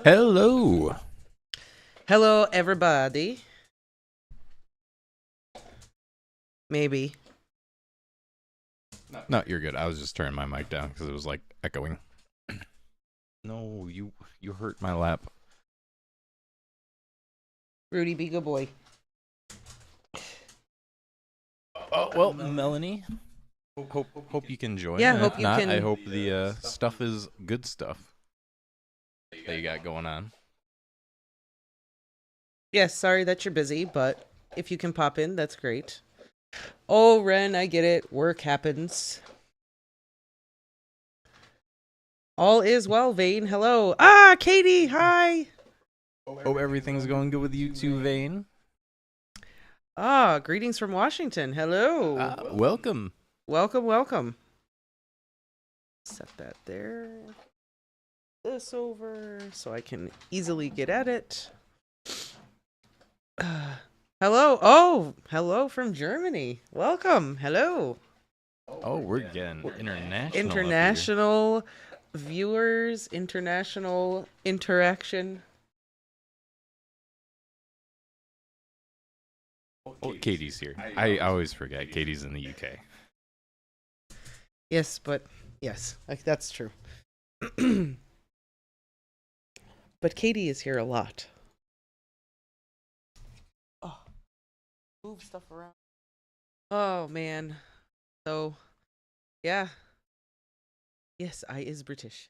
Hello. Hello, everybody. Maybe. No, you're good. I was just turning my mic down because it was like echoing. No, you hurt my lap. Rudy, be good boy. Oh well, Melanie. Hope you can join. Yeah, And hope if you not, can- I hope the stuff is good stuff that you got going on. Yes, sorry that you're busy, but if you can pop in, that's great. Oh, Ren, I get it. Work happens. All is well, Vane. Hello. Ah, Katie, hi. Hope everything's going good with you too, Vane. Ah, greetings from Washington. Hello. Welcome. Welcome, welcome. Set that there. This over so I can easily get at it. Hello. Oh, hello from Germany. Welcome. Hello. Oh, we're getting international. International viewers, international interaction. Oh, Katie's here. I always forget. Katie's in the UK. Yes, but yes, like that's true. But Katie is here a lot. Oh, move stuff around. Oh man. So, yeah. Yes, I is British.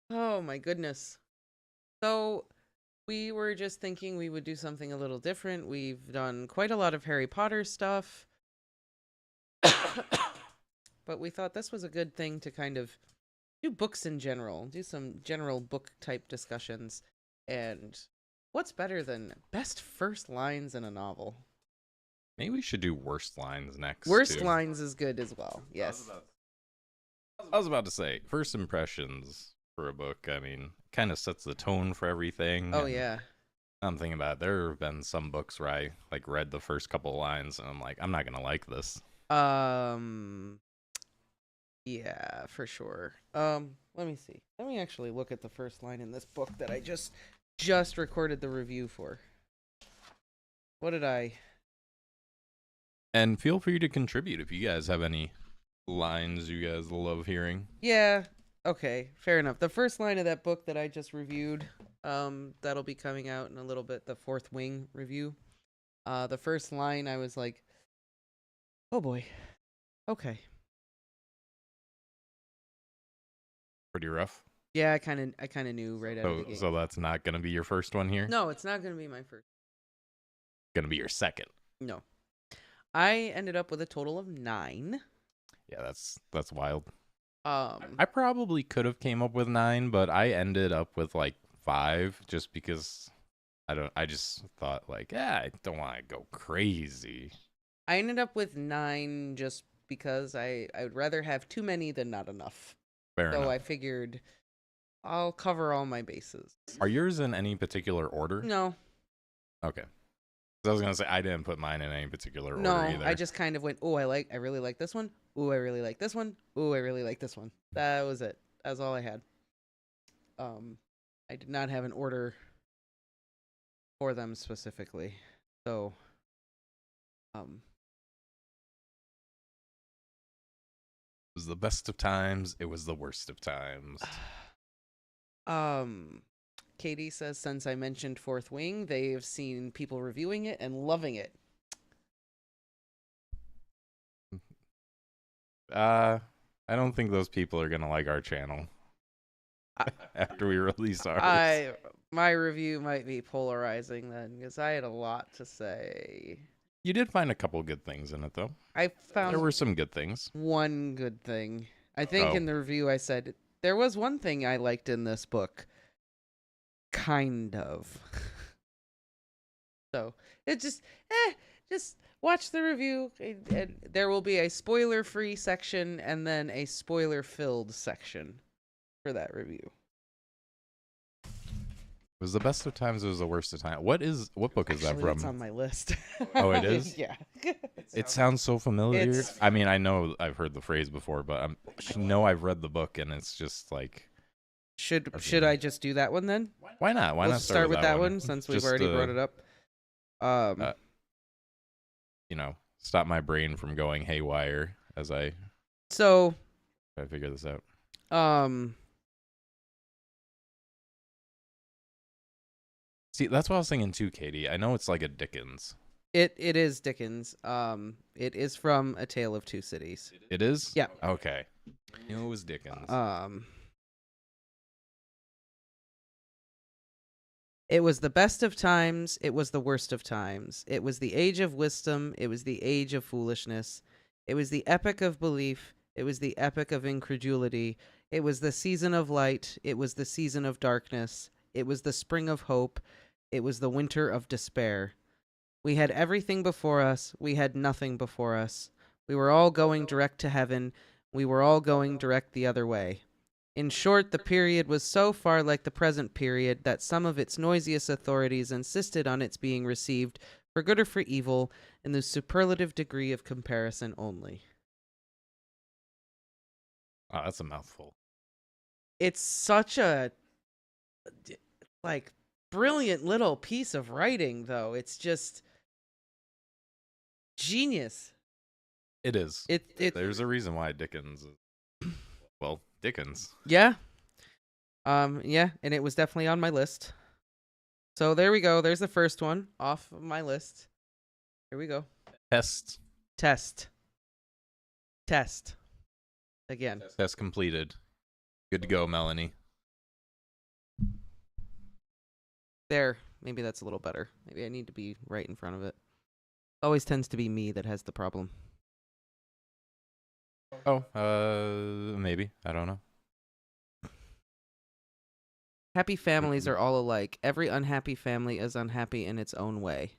Oh my goodness. So, we were just thinking we would do something a little different. We've done quite a lot of Harry Potter stuff. But we thought this was a good thing to kind of do books in general, do some general book type discussions. And what's better than best first lines in a novel? Maybe we should do worst lines next. Worst too. lines is good as well. Yes. I was about to say, first impressions for a book, I mean, kind of sets the tone for everything. Oh and yeah. I'm thinking about it, there have been some books where I like read the first couple of lines and I'm like, I'm not gonna like this. Yeah, for sure. Let me see. Let me actually look at the first line in this book that I just recorded the review for. What did I? And feel free to contribute if you guys have any lines you guys love hearing. Yeah. Okay, fair enough. The first line of that book that I just reviewed, that'll be coming out in a little bit, the Fourth Wing review. The first line I was like, "Oh boy." Okay. Pretty rough. Yeah, I kind of knew right out of the gate. So that's not gonna be your first one here. No, it's not going to be my first. Gonna be your second. No. I ended up with a total of 9. Yeah, that's wild. Um, I probably could have came up with 9, but I ended up with like 5 just because I just thought like, I don't want to go crazy. I ended up with 9 just because I would rather have too many than not enough. Fair So enough. I figured I'll cover all my bases. Are yours in any particular order? No, Okay. 'Cause I was gonna say I didn't put mine in any particular order no, either. I just kind of went, "Oh, I really like this one. Oh, I really like this one. Oh, I really like this one." That was it. That was all I had. I did not have an order for them specifically. So, It was the best of times. It was the worst of times. Katie says since I mentioned Fourth Wing, they've seen people reviewing it and loving it. I don't think those people are gonna like our channel after we release ours. My review might be polarizing then, because I had a lot to say. You did find a couple good things in it, though. I There found were some good things. one good thing. I think in the review I said there was one thing I liked in this book. Kind of. So it just watch the review. There will be a spoiler-free section and then a spoiler-filled section for that review. It was the best of times. It was the worst of times. What book is that Actually, from? It's on my list. Oh, it is? Yeah. It sounds so familiar. It's- I mean, I know I've heard the phrase before, but I know I've read the book, and it's just like Should I just do that one then? Why not? Why We'll not start with that one? one since we've Just, already brought it up. Stop my brain from going haywire as I So try to figure this out. See, that's what I was thinking too, Katie. I know it's like a Dickens. It is Dickens. It is from A Tale of Two Cities. It is? Yeah. Okay. I knew it was Dickens. It was the best of times. It was the worst of times. It was the age of wisdom. It was the age of foolishness. It was the epoch of belief. It was the epoch of incredulity. It was the season of light. It was the season of darkness. It was the spring of hope. It was the winter of despair. We had everything before us. We had nothing before us. We were all going direct to heaven. We were all going direct the other way. In short, the period was so far like the present period that some of its noisiest authorities insisted on its being received, for good or for evil, in the superlative degree of comparison only. Oh, that's a mouthful. It's such a, brilliant little piece of writing, though. It's just genius. It is. There's a reason why Dickens is, well, Dickens. Yeah. Yeah, and it was definitely on my list. So there we go. There's the first one off of my list. Here we go. Test. Again. Test completed. Good to go, Melanie. There. Maybe that's a little better. Maybe I need to be right in front of it. Always tends to be me that has the problem. Oh, maybe. I don't know. Happy families are all alike. Every unhappy family is unhappy in its own way.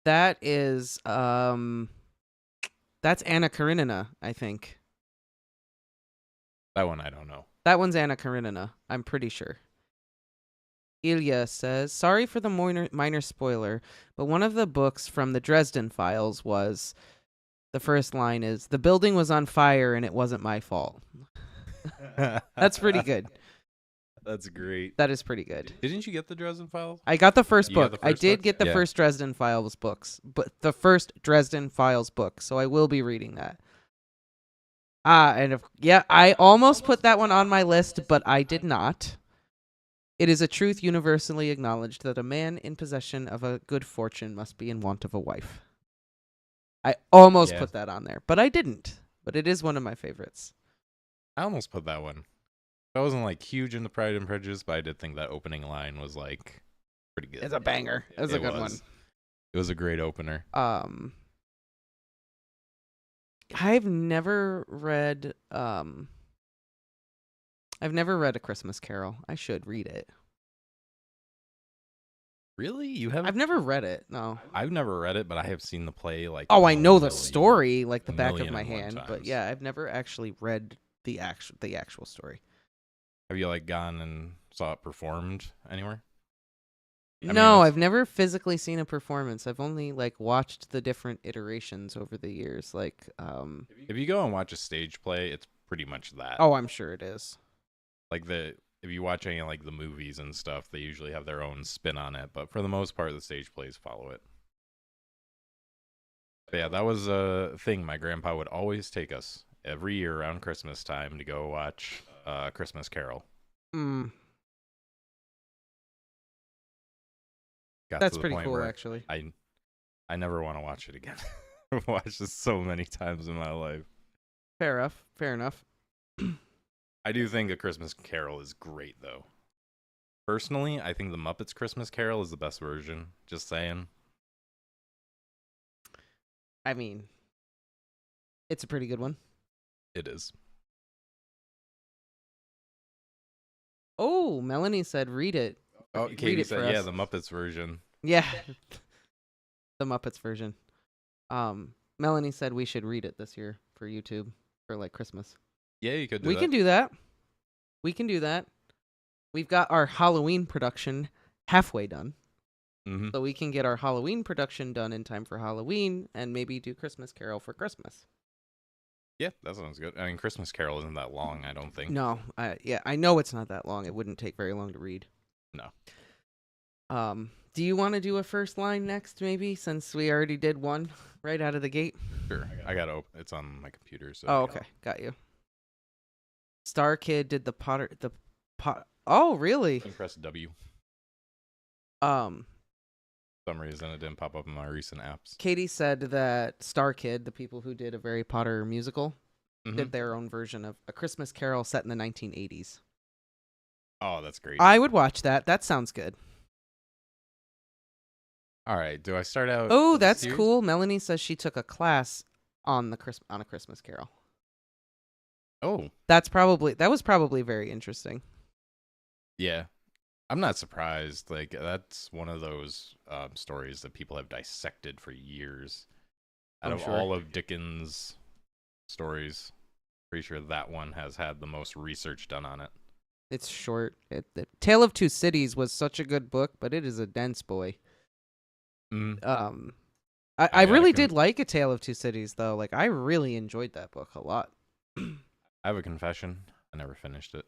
That is, that's Anna Karenina, I think. That one I don't know. That one's Anna Karenina, I'm pretty sure. Ilya says, sorry for the minor spoiler, but one of the books from the Dresden Files was, the first line is, the building was on fire and it wasn't my fault. That's pretty good. That's great. That is pretty good. Didn't you get the Dresden Files? I got the first book. I did book? get the first Dresden Files books, but the first Dresden Files book, so I will be reading that. I almost put that one on my list, but I did not. It is a truth universally acknowledged that a man in possession of a good fortune must be in want of a wife. I almost put that on there, but I didn't. But it is one of my favorites. I almost put that one. I wasn't like huge into Pride and Prejudice, but I did think that opening line was like pretty good. It's a banger. It's a good one. It was a great opener. I've never read A Christmas Carol. I should read it. Really? You haven't? I've never read it. No. I've never read it, but I have seen the play like Oh, I know the story like the back of my hand, times. but yeah, I've never actually read the actual story. Have you like gone and saw it performed anywhere? No, I've never physically seen a performance. I've only like watched the different iterations over the years. Like, if you go and watch a stage play, it's pretty much that. Oh, I'm sure it is. Like if you watch any like the movies and stuff, they usually have their own spin on it, but for the most part, the stage plays follow it. But yeah, that was a thing. My grandpa would always take us every year around Christmas time to go watch Christmas Carol. That's pretty cool, actually. I never want to watch it again. I've watched this so many times in my life. Fair enough. I do think A Christmas Carol is great, though. Personally, I think The Muppets Christmas Carol is the best version. Just saying. I mean, it's a pretty good one. It is. Oh, Melanie said read it. Oh, Katie said, yeah, the Muppets version. Yeah. The Muppets version. Melanie said we should read it this year for YouTube for like Christmas. Yeah, you could do that. We can do that. We've got our Halloween production halfway done. Mm-hmm. So we can get our Halloween production done in time for Halloween and maybe do Christmas Carol for Christmas. Yeah, that sounds good. I mean, Christmas Carol isn't that long, I don't think. No, I know it's not that long. It wouldn't take very long to read. No. Do you want to do a first line next, maybe, since we already did one right out of the gate? Sure. I got to open. It's on my computer. So Oh, okay. Got you. Star Kid did the Potter... Oh, really? I can press W. For some reason, it didn't pop up in my recent apps. Katie said that Star Kid, the people who did a Harry Potter musical, Mm-hmm. did their own version of A Christmas Carol set in the 1980s. Oh, that's great. I would watch that. That sounds good. All right. Do I start out? Oh, with the that's series? cool. Melanie says she took a class on A Christmas Carol. Oh, That was probably very interesting. yeah. I'm not surprised. Like, that's one of those stories that people have dissected for years. Out I'm of sure. all of Dickens' stories, pretty sure that one has had the most research done on it. It's short. Tale of Two Cities was such a good book, but it is a dense boy. Mm. I really did like A Tale of Two Cities, though. Like, I really enjoyed that book a lot. I have a confession. I never finished it.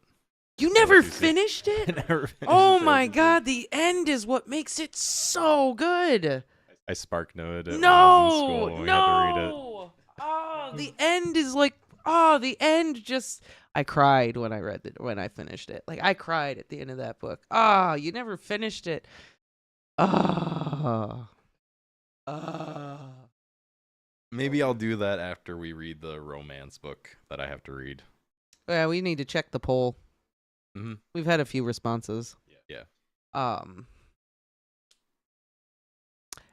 You Tale of never Two Cities. finished it? I never finished Oh Tale of my Two god, the end is what makes it so good. Cities. I spark noted it when I was in school when we had to read it. No. Oh, the end is like, the end just. I cried when I finished it. Like, I cried at the end of that book. You never finished it. Maybe I'll do that after we read the romance book that I have to read. Yeah, we need to check the poll. Mm-hmm. We've had a few responses. Yeah.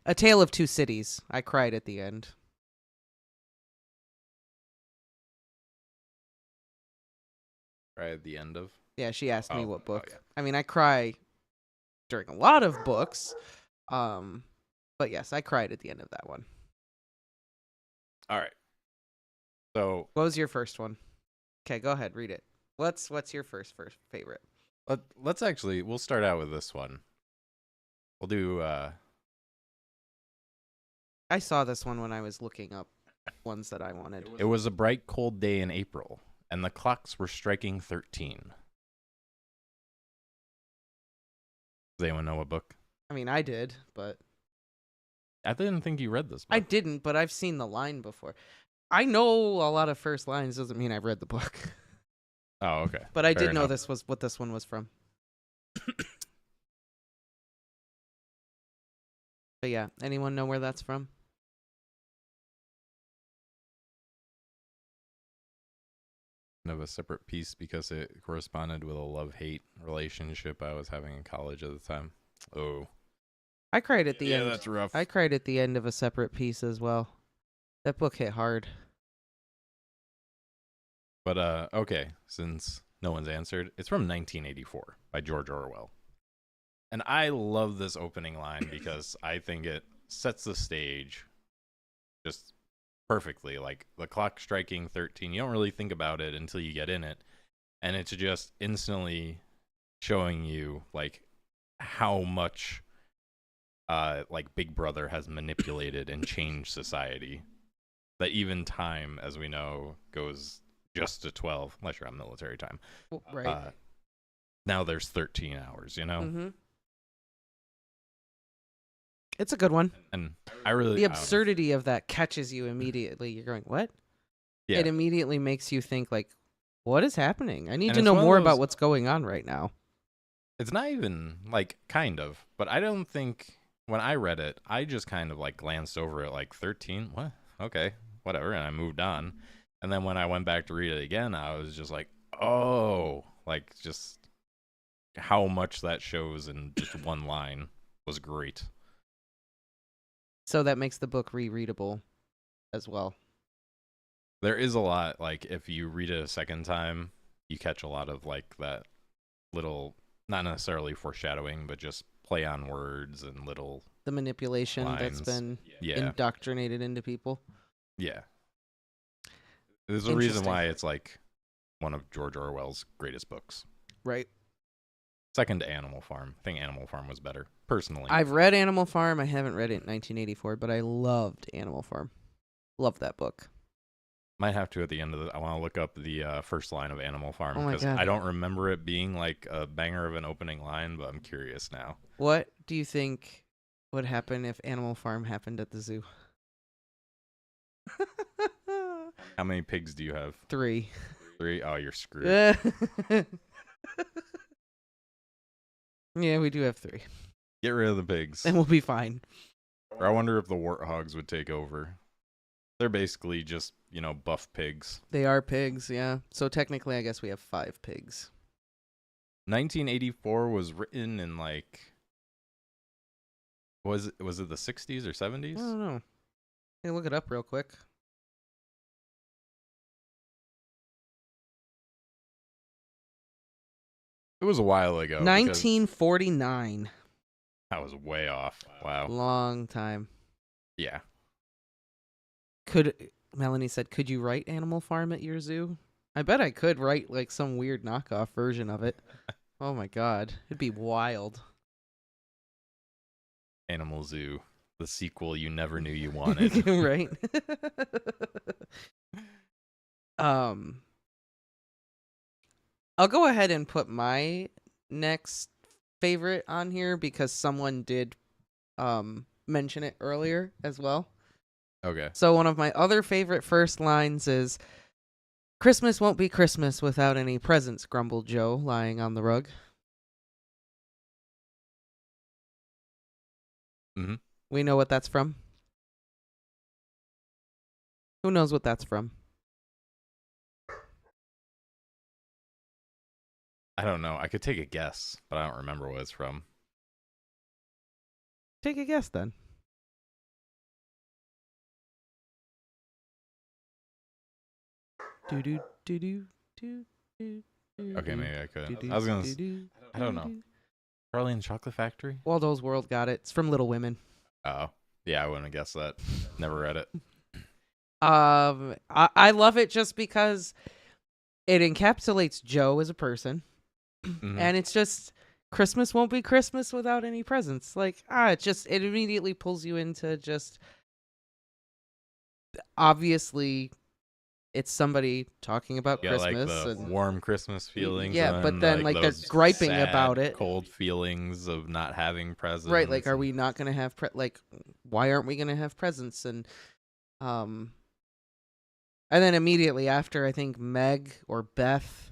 A Tale of Two Cities. I cried at the end. Right at the end of. Yeah, she asked me what book. yeah. I mean, I cry during a lot of books. But yes, I cried at the end of that one. All right. So What was your first one? Okay, go ahead, read it. What's your first favorite? we'll start out with this one. We'll do I saw this one when I was looking up ones that I wanted. It was a bright cold day in April, and the clocks were striking 13. Does anyone know what book? I mean, I did, but I didn't think you read this book. I didn't, but I've seen the line before. I know a lot of first lines, doesn't mean I've read the book. Oh, okay. But I Fair did know enough. this was what this one was from. But yeah, anyone know where that's from? Of a separate piece because it corresponded with a love-hate relationship I was having in college at the time. Oh. I cried at the end. that's rough. I cried at the end of A Separate Piece as well. That book hit hard. But, okay, since no one's answered, it's from 1984 by George Orwell. And I love this opening line because I think it sets the stage just perfectly. Like, the clock striking 13, you don't really think about it until you get in it. And it's just instantly showing you, like, how much, like, Big Brother has manipulated and changed society. That even time, as we know, goes just to 12, unless you're on military time. Right. Now there's 13 hours, you know? Mm-hmm. It's a good one. And I really... The absurdity of that catches you immediately. You're going, what? Yeah. It immediately makes you think, like, what is happening? I need And to it's know one of more those- about what's going on right now. It's not even, like, kind of. But I don't think... When I read it, I just kind of, like, glanced over it, like, 13? What? Okay, whatever. And I moved on. And then when I went back to read it again, I was just like, oh, like, just how much that shows in just one line was great. So that makes the book rereadable as well. There is a lot, like, if you read it a second time, you catch a lot of, like, that little, not necessarily foreshadowing, but just play on words and little... The manipulation that's lines. been Yeah. indoctrinated into people. Yeah. There's a reason Interesting. why it's, like, one of George Orwell's greatest books. Right. Second to Animal Farm. I think Animal Farm was better, personally. I've read Animal Farm. I haven't read it in 1984, but I loved Animal Farm. Loved that book. Might have to at the end of the. I want to look up the first line of Animal Farm Oh my because God. I don't remember it being like a banger of an opening line, but I'm curious now. What do you think would happen if Animal Farm happened at the zoo? How many pigs do you have? 3. 3? Oh, you're screwed. Yeah, we do have 3. Get rid of the pigs. And we'll be fine. Or I wonder if the warthogs would take over. They're basically just, buff pigs. They are pigs, yeah. So technically, I guess we have 5 pigs. 1984 was written in was it the 60s or 70s? I don't know. Hey, look it up real quick. It was a while ago. 1949. That was way off. Wow. Long time. Yeah. Melanie said, could you write Animal Farm at your zoo? I bet I could write like some weird knockoff version of it. Oh my God. It'd be wild. Animal Zoo, the sequel you never knew you wanted. Right? I'll go ahead and put my next favorite on here because someone did mention it earlier as well. Okay. So one of my other favorite first lines is, Christmas won't be Christmas without any presents, grumbled Joe, lying on the rug. Mm-hmm. We know what that's from. Who knows what that's from? I don't know. I could take a guess, but I don't remember what it's from. Take a guess then. Okay, maybe I could. I was gonna. I don't know. Charlie and the Chocolate Factory? Waldo's World got it. It's from Little Women. Oh, yeah, I wouldn't have guessed that. Never read it. I love it just because it encapsulates Joe as a person, and it's just Christmas won't be Christmas without any presents. Like it immediately pulls you into just obviously. It's somebody talking about Christmas. Like the warm Christmas feelings. Yeah, but then like they're griping sad, about it. Cold feelings of not having presents. Right, like are we not going to have why aren't we going to have presents? And then immediately after, I think Meg or Beth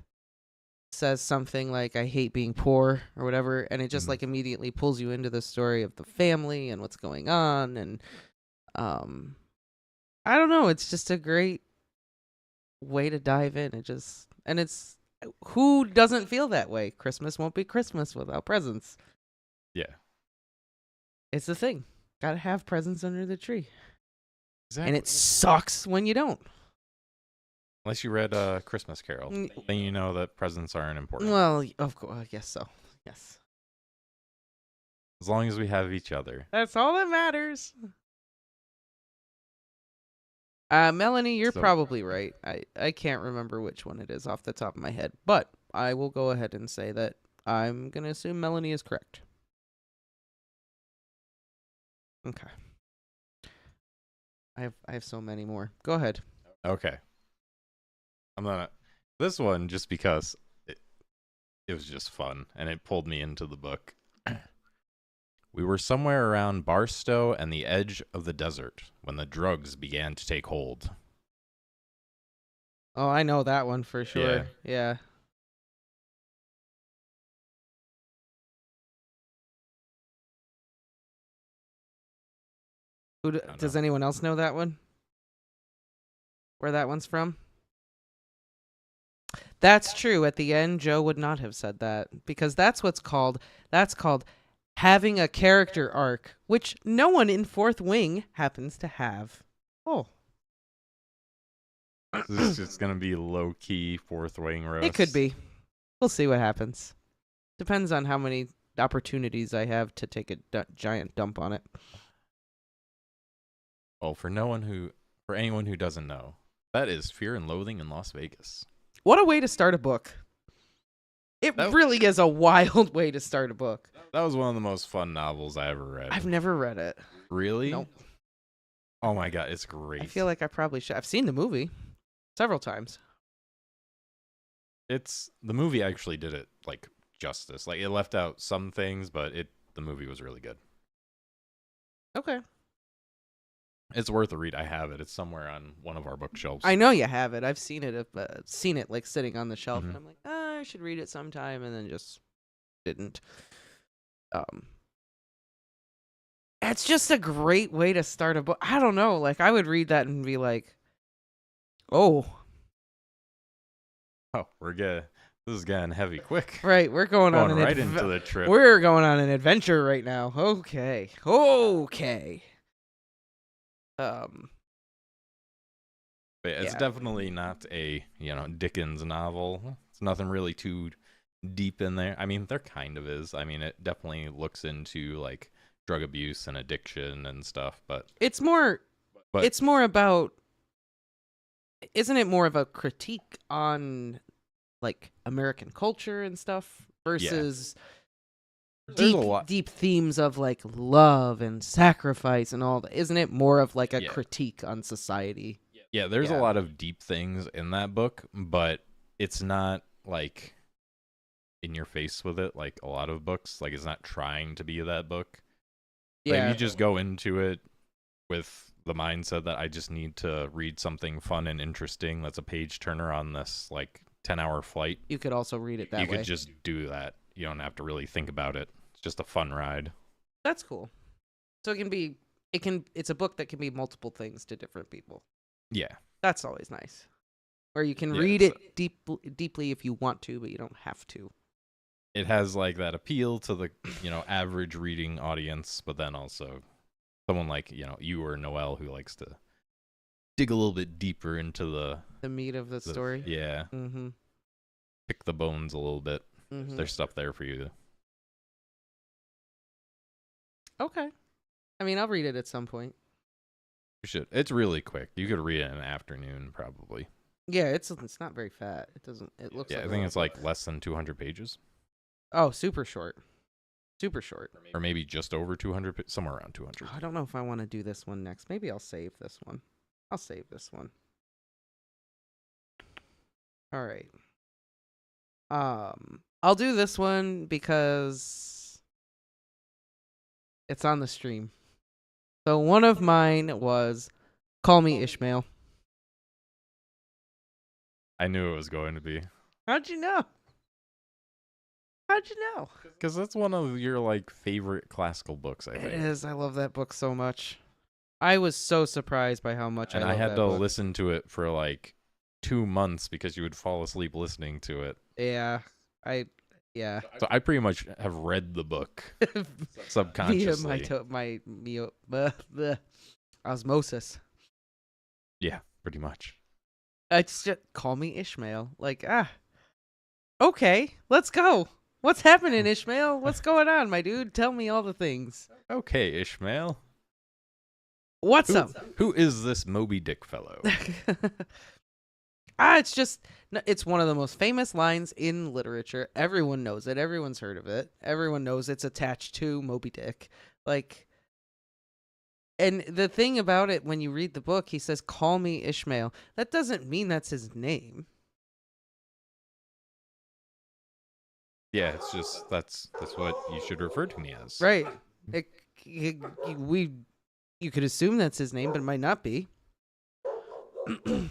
says something like, I hate being poor or whatever, and it just like immediately pulls you into the story of the family and what's going on. And I don't know, it's just a great way to dive in. It's who doesn't feel that way? Christmas won't be Christmas without presents. Yeah, it's the thing. Gotta have presents under the tree. Exactly. And it sucks when you don't. Unless you read Christmas Carol, then you know that presents aren't important. Well, of course, I guess so. Yes. As long as we have each other. That's all that matters. Melanie, you're probably right. I can't remember which one it is off the top of my head, but I will go ahead and say that I'm going to assume Melanie is correct. Okay. I have so many more. Go ahead. Okay. This one, just because it was just fun, and it pulled me into the book. We were somewhere around Barstow and the edge of the desert when the drugs began to take hold. Oh, I know that one for sure. Yeah. Does anyone else know that one? Where that one's from? That's true. At the end, Joe would not have said that because that's called having a character arc, which no one in Fourth Wing happens to have. Oh. This is just going to be low-key Fourth Wing roast. It could be. We'll see what happens. Depends on how many opportunities I have to take a giant dump on it. Well, for anyone who doesn't know, that is Fear and Loathing in Las Vegas. What a way to start a book. It really is a wild way to start a book. That was one of the most fun novels I ever read. I've never read it. Really? Nope. Oh my God, it's great. I feel like I probably should. I've seen the movie. several times. The movie actually did it like justice. Like it left out some things, but the movie was really good. Okay. It's worth a read. I have it. It's somewhere on one of our bookshelves. I know you have it. I've seen it. Seen it like sitting on the shelf, Mhm. and I'm like, I should read it sometime, and then just didn't. It's just a great way to start a book. I don't know. Like I would read that and be like, oh, Oh, this is getting heavy quick. right. We're going on Going an right into the trip. We're going on an adventure right now. Okay. But it's Yeah. definitely not a, Dickens novel. It's nothing really too deep in there. I mean, there kind of is. I mean, it definitely looks into like drug abuse and addiction and stuff, but It's more about, isn't it more of a critique on like American culture and stuff versus there's a lot. deep themes of like love and sacrifice and all that? Isn't it more of like a Yeah. critique on society? Yeah, there's Yeah. a lot of deep things in that book, but it's not like in your face with it like a lot of books. Like it's not trying to be that book. Like, Yeah. you just go into it with the mindset that I just need to read something fun and interesting that's a page turner on this like 10-hour flight. You could also read it that You way. could just do that. You don't have to really think about it. It's just a fun ride. That's cool. So it's a book that can be multiple things to different people. Yeah. That's always nice. Or you can Yeah, read it's it deeply if you want to, but you don't have to. It has like that appeal to the, average reading audience, but then also someone like, you or Noelle who likes to dig a little bit deeper into The meat of the story. Yeah. Mm-hmm. Pick the bones a little bit. Mm-hmm. There's stuff there for you to. Okay. I mean, I'll read it at some point. You should. It's really quick. You could read it in an afternoon, probably. Yeah, it's not very fat. It doesn't. It looks. Yeah, like I think it's like less than 200 pages, Oh, super short. Super short. or maybe just over 200, somewhere around 200. I don't know if I want to do this one next. Maybe I'll save this one. I'll save this one. All right. I'll do this one because it's on the stream. So one of mine was Call Me Ishmael. I knew it was going to be. How'd you know? How'd you know? Because that's one of your like favorite classical books, I think. It is. I love that book so much. I was so surprised by how much And I I love had that to book. listen to it for like 2 months because you would fall asleep listening to it. Yeah. Yeah. So I pretty much have read the book subconsciously. Via osmosis. Yeah, pretty much. It's just Call Me Ishmael. Like, okay, let's go. What's happening, Ishmael? What's going on, my dude? Tell me all the things. Okay, Ishmael. What's up? Who is this Moby Dick fellow? It's one of the most famous lines in literature. Everyone knows it. Everyone's heard of it. Everyone knows it's attached to Moby Dick. Like, and the thing about it, when you read the book, he says, "Call me Ishmael." That doesn't mean that's his name. Yeah, it's just that's what you should refer to me as. Right. You could assume that's his name, but it might not be. Who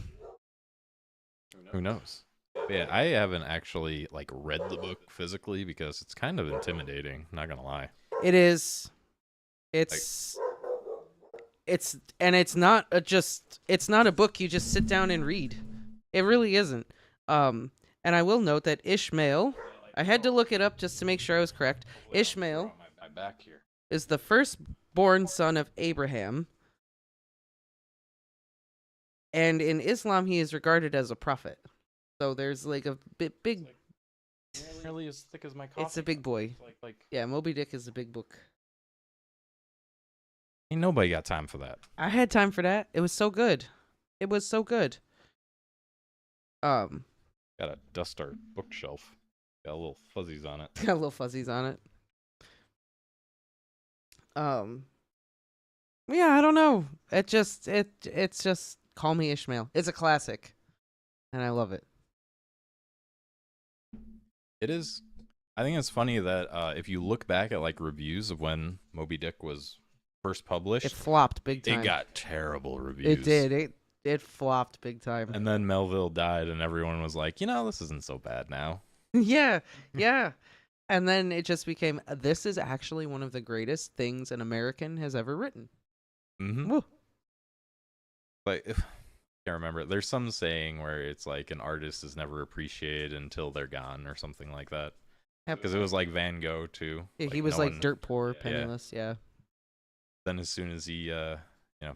knows? But yeah, I haven't actually like read the book physically because it's kind of intimidating, not gonna lie. It is. It's not a book you just sit down and read. It really isn't. And I will note that Ishmael, I had to look it up just to make sure I was correct. Ishmael My back here. is the firstborn son of Abraham. And in Islam, he is regarded as a prophet. So there's like a big. Nearly as thick as my coffee. It's a big boy. Like Yeah, Moby Dick is a big book. ain't nobody got time for that. I had time for that. It was so good. Gotta dust our bookshelf. Got little fuzzies on it. Got little fuzzies on it. Yeah, I don't know. It's just Call Me Ishmael. It's a classic. and I love it. It is. I think it's funny that if you look back at like reviews of when Moby Dick was first It published, flopped big time. it got terrible reviews. It did. It flopped big time. And then Melville died, and everyone was like, this isn't so bad now. Yeah, yeah. And then it just became, this is actually one of the greatest things an American has ever written. Mm-hmm. Woo. Like, I can't remember. There's some saying where it's like an artist is never appreciated until they're gone or something like that. Because it was like Van Gogh, too. Yeah, Like, he was no like one- dirt poor, penniless, yeah. Then as soon as he,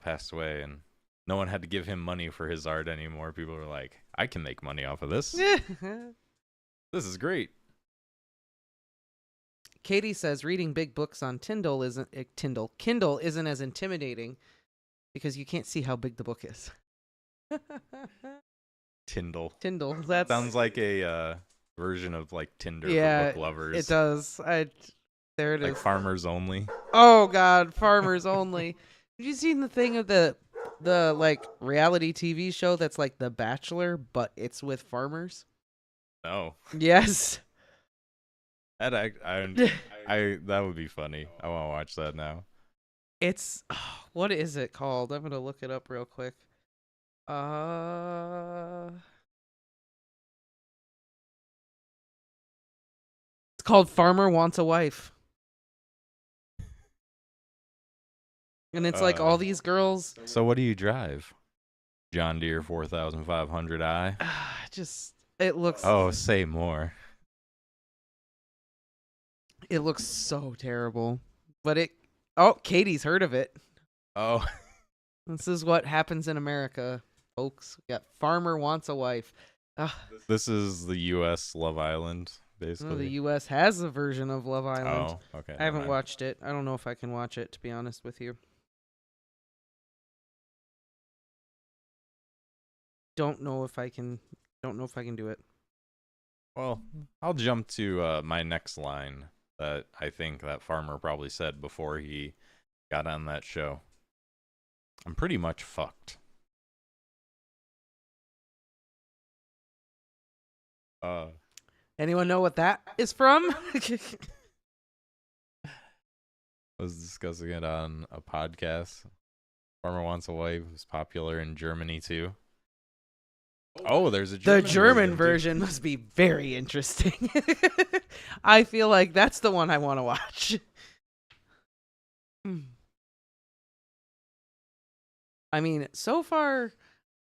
passed away and no one had to give him money for his art anymore, people were like, I can make money off of this. This is great. Katie says reading big books on Kindle isn't as intimidating because you can't see how big the book is. Tyndall. Tyndall, that Sounds like a version of like Tinder Yeah, for book lovers. it does. There it Like is. farmers only. Oh God, farmers only. Have you seen the thing of the like reality TV show that's like The Bachelor, but it's with farmers? No. Yes. That that would be funny. I want to watch that now. It's what is it called? I'm gonna look it up real quick. It's called Farmer Wants a Wife. And it's like all these girls. So what do you drive? John Deere 4500i. Just it looks. Oh, say more. It looks so terrible. But it. Oh, Katie's heard of it. Oh. This is what happens in America, folks. We got Farmer Wants a Wife. This is the U.S. Love Island, The basically. U.S. has a version of Love Island. Oh, okay. I haven't watched it. I don't know if I can watch it, to be honest with you. Don't know if I can do it. Well, I'll jump to my next line that I think that farmer probably said before he got on that show. I'm pretty much fucked. Anyone know what that is from? I was discussing it on a podcast. Farmer Wants a Wife was popular in Germany too. Oh, there's a German The German too. version must be very interesting. I feel like that's the one I want to watch. I mean, so far,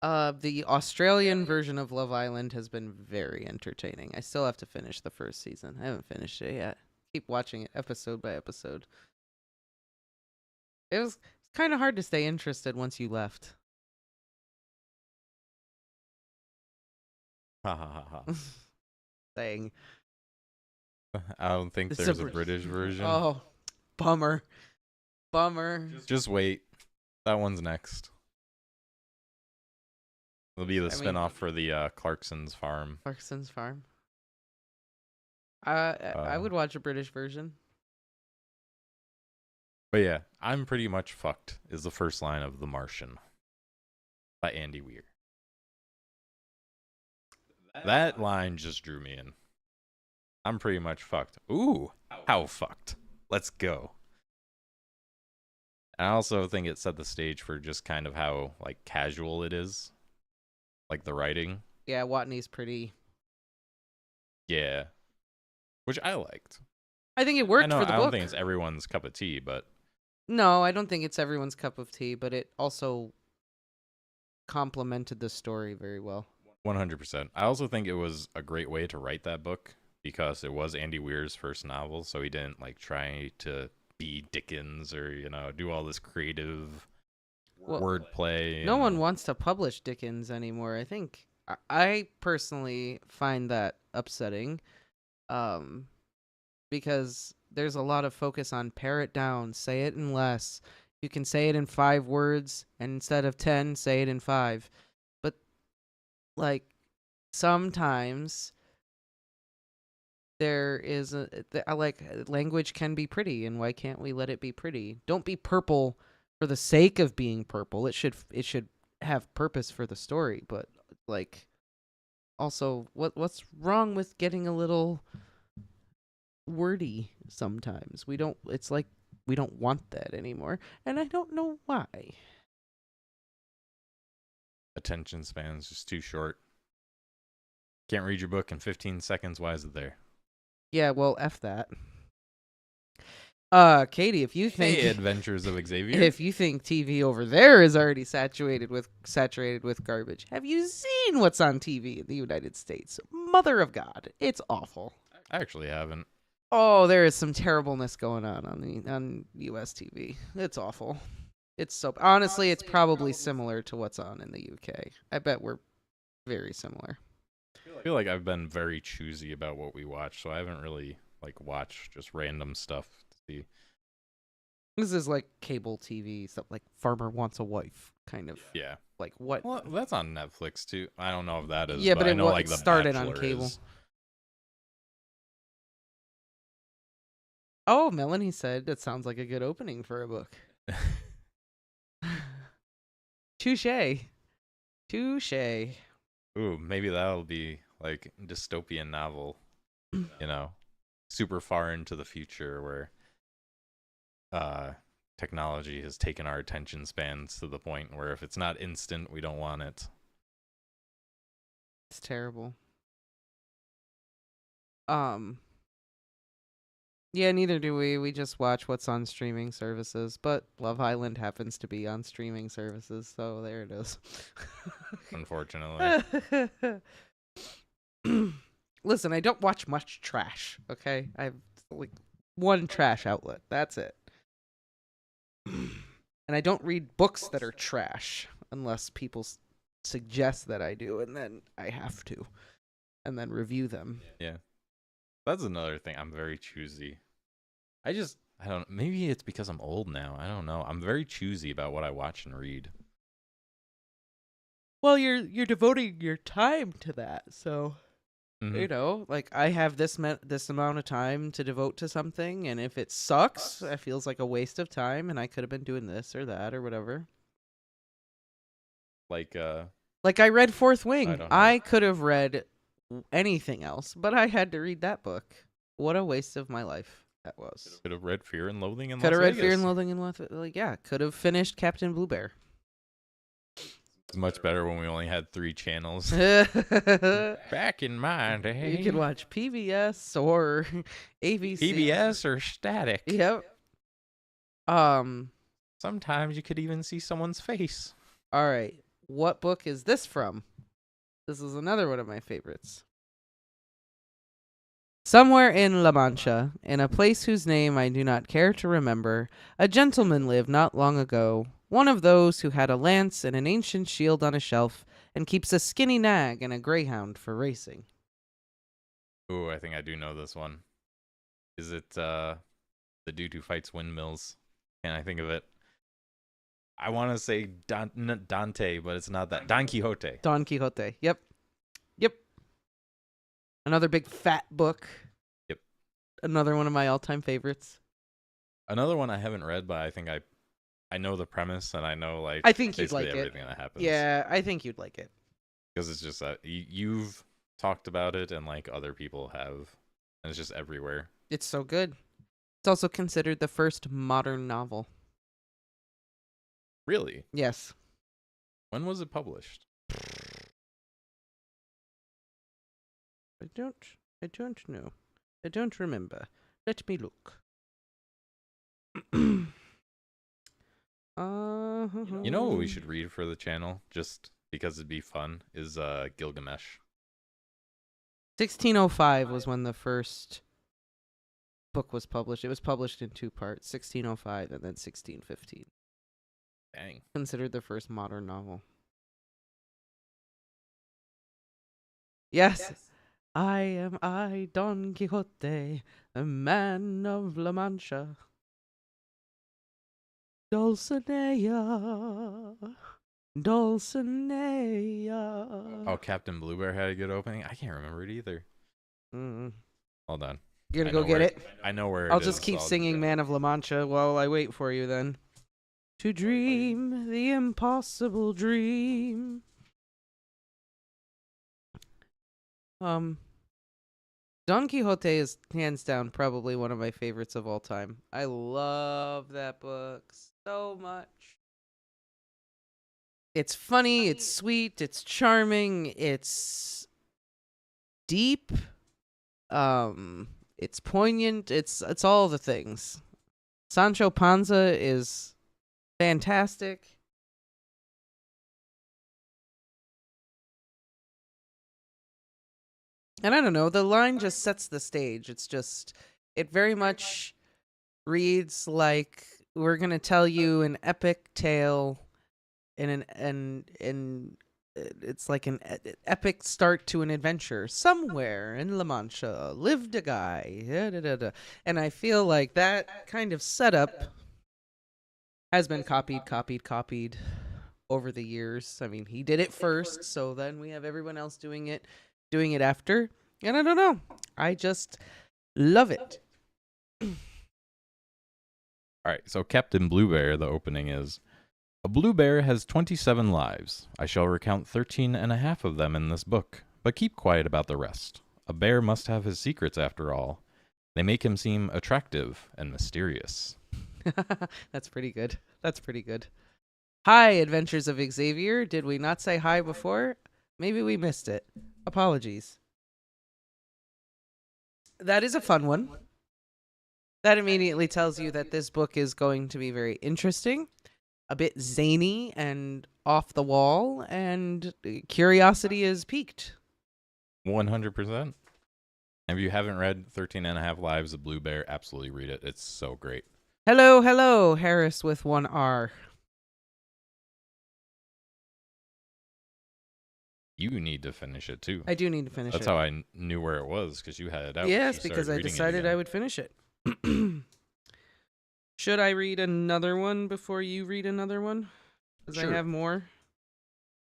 the Australian version of Love Island has been very entertaining. I still have to finish the first season. I haven't finished it yet. Keep watching it episode by episode. It was kind of hard to stay interested once you left. Ha ha ha ha. Saying, I don't think It's a there's a Brit- British version. oh, bummer. Just wait. That one's next. It'll be the I mean- spinoff for the Clarkson's farm. Clarkson's Farm. I would watch a British version. But yeah, I'm pretty much fucked is the first line of The Martian by Andy Weir. That line just drew me in. I'm pretty much fucked. Ooh, how fucked. Let's go. I also think it set the stage for just kind of how like casual it is. Like the writing. Yeah, Watney's pretty. Yeah. Which I liked. I think it worked I know for the I book. don't think it's everyone's cup of tea, but No, I don't think it's everyone's cup of tea, but it also complemented the story very well. 100%. I also think it was a great way to write that book because it was Andy Weir's first novel, so he didn't like try to be Dickens or, do all this creative wordplay. No one wants to publish Dickens anymore. I think I personally find that upsetting, because there's a lot of focus on pare it down, say it in less. You can say it in 5 words, and instead of 10, say it in 5. But like sometimes there is language can be pretty, and why can't we let it be pretty? Don't be purple for the sake of being purple. It should have purpose for the story, but like Also, what's wrong with getting a little wordy sometimes? It's like we don't want that anymore, and I don't know why. Attention span's just too short. Can't read your book in 15 seconds. Why is it there? Yeah, well, F that. Katie, if you think Hey, Adventures of Xavier. if you think TV over there is already saturated with garbage, have you seen what's on TV in the United States? Mother of God, it's awful. I actually haven't. Oh, there is some terribleness going on US TV. It's awful. It's so honestly, it's probably similar to what's on in the UK. I bet we're very similar. I feel like I've been very choosy about what we watch, so I haven't really like watched just random stuff to see. This is like cable TV stuff, like Farmer Wants a Wife, kind of. Yeah. Like what? Well, that's on Netflix too. I don't know if that is. Yeah, but but I know like it The started on Bachelor cable. is. Oh, Melanie said that sounds like a good opening for a book. Touche. Ooh, maybe that'll be like dystopian novel. You know, super far into the future where technology has taken our attention spans to the point where if it's not instant, we don't want it. It's terrible. Yeah, neither do we. We just watch what's on streaming services. But Love Island happens to be on streaming services, so there it is. Unfortunately. Listen, I don't watch much trash, okay? I have like one trash outlet. That's it. And I don't read books that are trash unless people suggest that I do, and then I have to. And then review them. Yeah. That's another thing. I'm very choosy. I don't, maybe it's because I'm old now. I don't know. I'm very choosy about what I watch and read. Well, you're devoting your time to that, so you know, like I have this amount of time to devote to something, and if it sucks, it feels like a waste of time, and I could have been doing this or that or whatever. Like I read Fourth Wing. I don't know. I could have read anything else, but I had to read that book. What a waste of my life that was. Could have read Fear and Loathing in Las Could have read Fear Vegas. and Loathing in Las Vegas. Like, yeah, could have finished Captain Blue Bear. It's much better when we only had 3 channels. You Back in my day. could watch PBS or ABC. PBS or static. Yep. Sometimes you could even see someone's face. All right. What book is this from? This is another one of my favorites. Somewhere in La Mancha, in a place whose name I do not care to remember, a gentleman lived not long ago, one of those who had a lance and an ancient shield on a shelf, and keeps a skinny nag and a greyhound for racing. Ooh, I think I do know this one. Is it the dude who fights windmills? Can I think of it? I want to say Dante, but it's not that. Don Quixote. Don Quixote. Yep. Another big fat book. Yep. Another one of my all-time favorites. Another one I haven't read, but I think I know the premise and I know like I think you'd basically like it. everything that happens. Yeah, I think you'd like it. Because it's just that you've talked about it and like other people have, and it's just everywhere. It's so good. It's also considered the first modern novel. Really? Yes. When was it published? I don't know. I don't remember. Let me look. You know what we should read for the channel, just because it'd be fun, is Gilgamesh. 1605 was when the first book was published. It was published in 2 parts, 1605 and then 1615. Dang. Considered the first modern novel. Yes. I am Don Quixote, a man of La Mancha. Dulcinea. Oh, Captain Blue Bear had a good opening? I can't remember it either. Hold on. You're I gonna go know get where it? I know where I'll it just is, keep so I'll singing just- Man of La Mancha while I wait for you then. To dream the impossible dream. Um, Don Quixote is hands down probably one of my favorites of all time. I love that book so much. It's funny, it's sweet, it's charming, it's deep, it's poignant, it's all the things. Sancho Panza is fantastic. And I don't know, the line just sets the stage. It very much reads like we're going to tell you an epic tale and it's like an epic start to an adventure. Somewhere in La Mancha lived a guy. And I feel like that kind of setup has been copied over the years. I mean, he did it first, so then we have everyone else doing it after. And I don't know. I just love it. All right, so Captain Blue Bear, the opening is, a blue bear has 27 lives. I shall recount 13 and a half of them in this book, but keep quiet about the rest. A bear must have his secrets after all. They make him seem attractive and mysterious. That's pretty good. Hi, Adventures of Xavier. Did we not say hi before? Maybe we missed it. Apologies. That is a fun one. That immediately tells you that this book is going to be very interesting, a bit zany and off the wall, and curiosity is piqued. 100%. If you haven't read 13 and a Half Lives of Blue Bear, absolutely read it. It's so great. Hello, Harris with one R. You need to finish it too. I do need to finish That's it. how I knew where it was, because you had it out. Yes, because I decided I would finish it. Should I read another one before you read another one? Because Sure. I have more.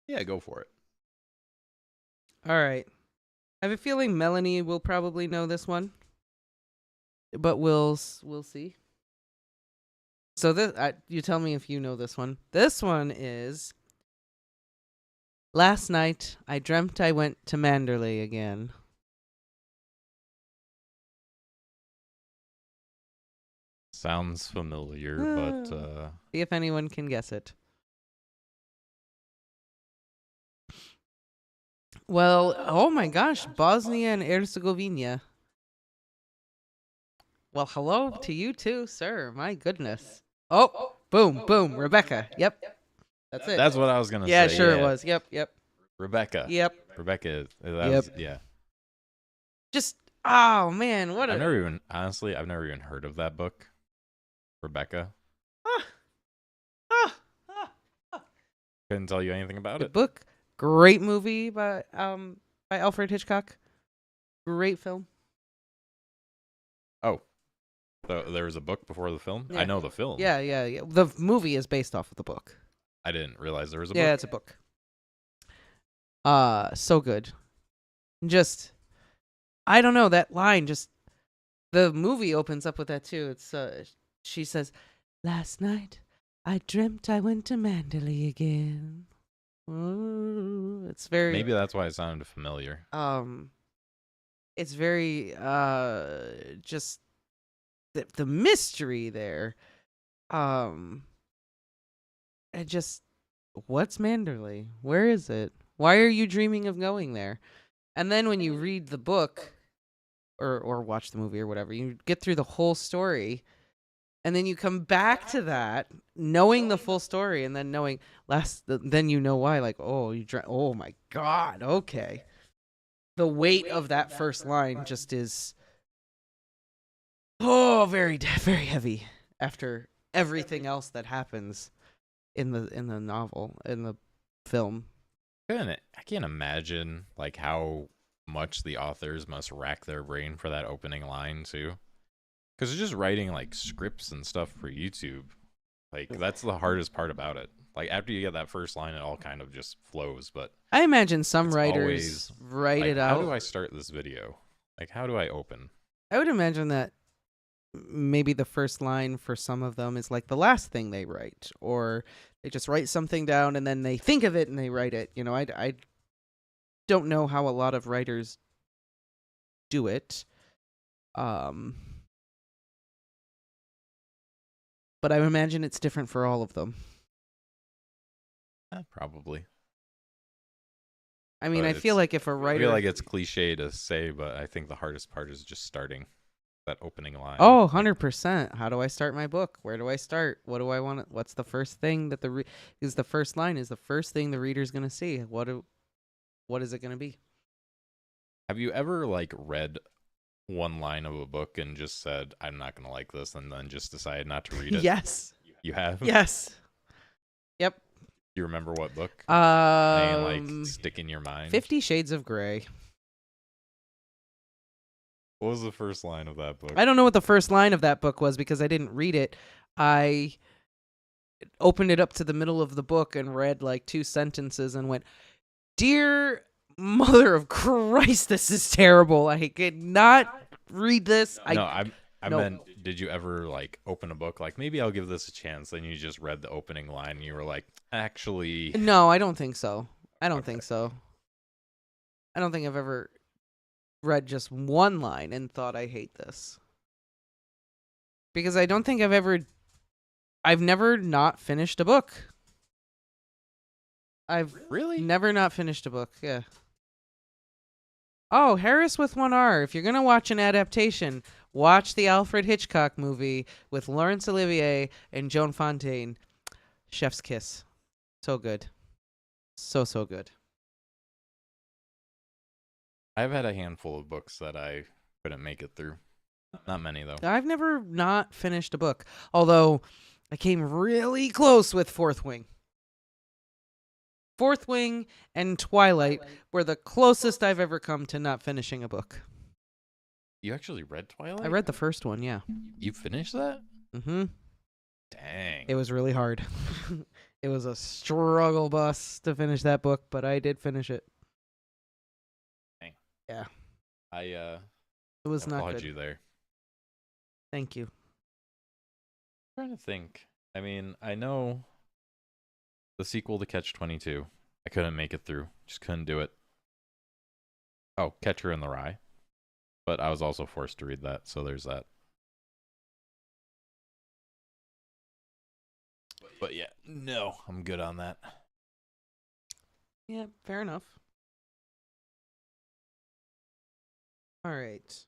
Yeah, go for it. All right. I have a feeling Melanie will probably know this one, but we'll see. So this, you tell me if you know this one. This one is, last night I dreamt I went to Manderley again. Sounds familiar, but See if anyone can guess it. Well, oh my gosh, Bosnia and Herzegovina. Well, hello to you too, sir. My goodness. Oh, boom, Rebecca. Yep. That's it. that's what I was gonna Yeah, say. sure it was. Yep. Rebecca. Yep. Rebecca. Yeah. Just, oh man, what I've never even heard of that book. Rebecca. Couldn't tell you anything about Good it. book. Great movie by Alfred Hitchcock. Great film. Oh, so there was a book before the film? Yeah. I know the film. Yeah. The movie is based off of the book. I didn't realize there was a Yeah, book. it's a book. So good. Just, I don't know, that line just, the movie opens up with that too. It's she says, last night I dreamt I went to Manderley again. Ooh, it's very, Maybe that's why it sounded familiar. it's very just the mystery there. And just, what's Manderley? Where is it? Why are you dreaming of going there? And then when you read the book or watch the movie or whatever, you get through the whole story, and then you come back to that knowing the full story, and then knowing then you know why, like, oh my god, okay. The weight of that first line just is very very heavy after everything else that happens in the novel, in the film. I can't imagine like how much the authors must rack their brain for that opening line too. Because it's just writing like scripts and stuff for YouTube. Like that's the hardest part about it. Like after you get that first line, it all kind of just flows. But I imagine some it's writers always, write like, it out. How do I start this video? Like how do I open? I would imagine that maybe the first line for some of them is like the last thing they write, or they just write something down and then they think of it and they write it. You know, I don't know how a lot of writers do it. But I imagine it's different for all of them. Probably. I mean, But I feel like if a I writer... feel like it's cliche to say, but I think the hardest part is just starting that opening line. Oh, 100%. How do I start my book? Where do I start? What do I want? What's the first thing that is the first line? Is the first thing the reader's going to see? What is it going to be? Have you ever like read one line of a book and just said, I'm not going to like this, and then just decided not to read it? Yes. You have? Yes. Yep. Do you remember what book? Any like stick in your mind? 50 Shades of Grey. What was the first line of that book? I don't know what the first line of that book was because I didn't read it. I opened it up to the middle of the book and read like 2 sentences and went, "Dear Mother of Christ, this is terrible. I could not read this." I meant, did you ever like open a book like, maybe I'll give this a chance, then you just read the opening line and you were like, actually... No, I don't think so. I don't Okay. think so. I don't think I've ever read just one line and thought, I hate this. Because I don't think I've never not finished a book. I've Really? never not finished a book, yeah. Oh, Harris with 1 R. If you're going to watch an adaptation, watch the Alfred Hitchcock movie with Laurence Olivier and Joan Fontaine. Chef's kiss. So good. So good. I've had a handful of books that I couldn't make it through. Not many, though. I've never not finished a book, although I came really close with Fourth Wing. Fourth Wing and Twilight were the closest I've ever come to not finishing a book. You actually read Twilight? I read the first one, yeah. You finished that? Mm-hmm. Dang. It was really hard. It was a struggle bus to finish that book, but I did finish it. Dang. Yeah. I It was not applaud good. you there. Thank you. I'm trying to think. I mean, I know the sequel to Catch-22. I couldn't make it through. Just couldn't do it. Oh, Catcher in the Rye. But I was also forced to read that, so there's that. But yeah, no, I'm good on that. Yeah, fair enough. All right.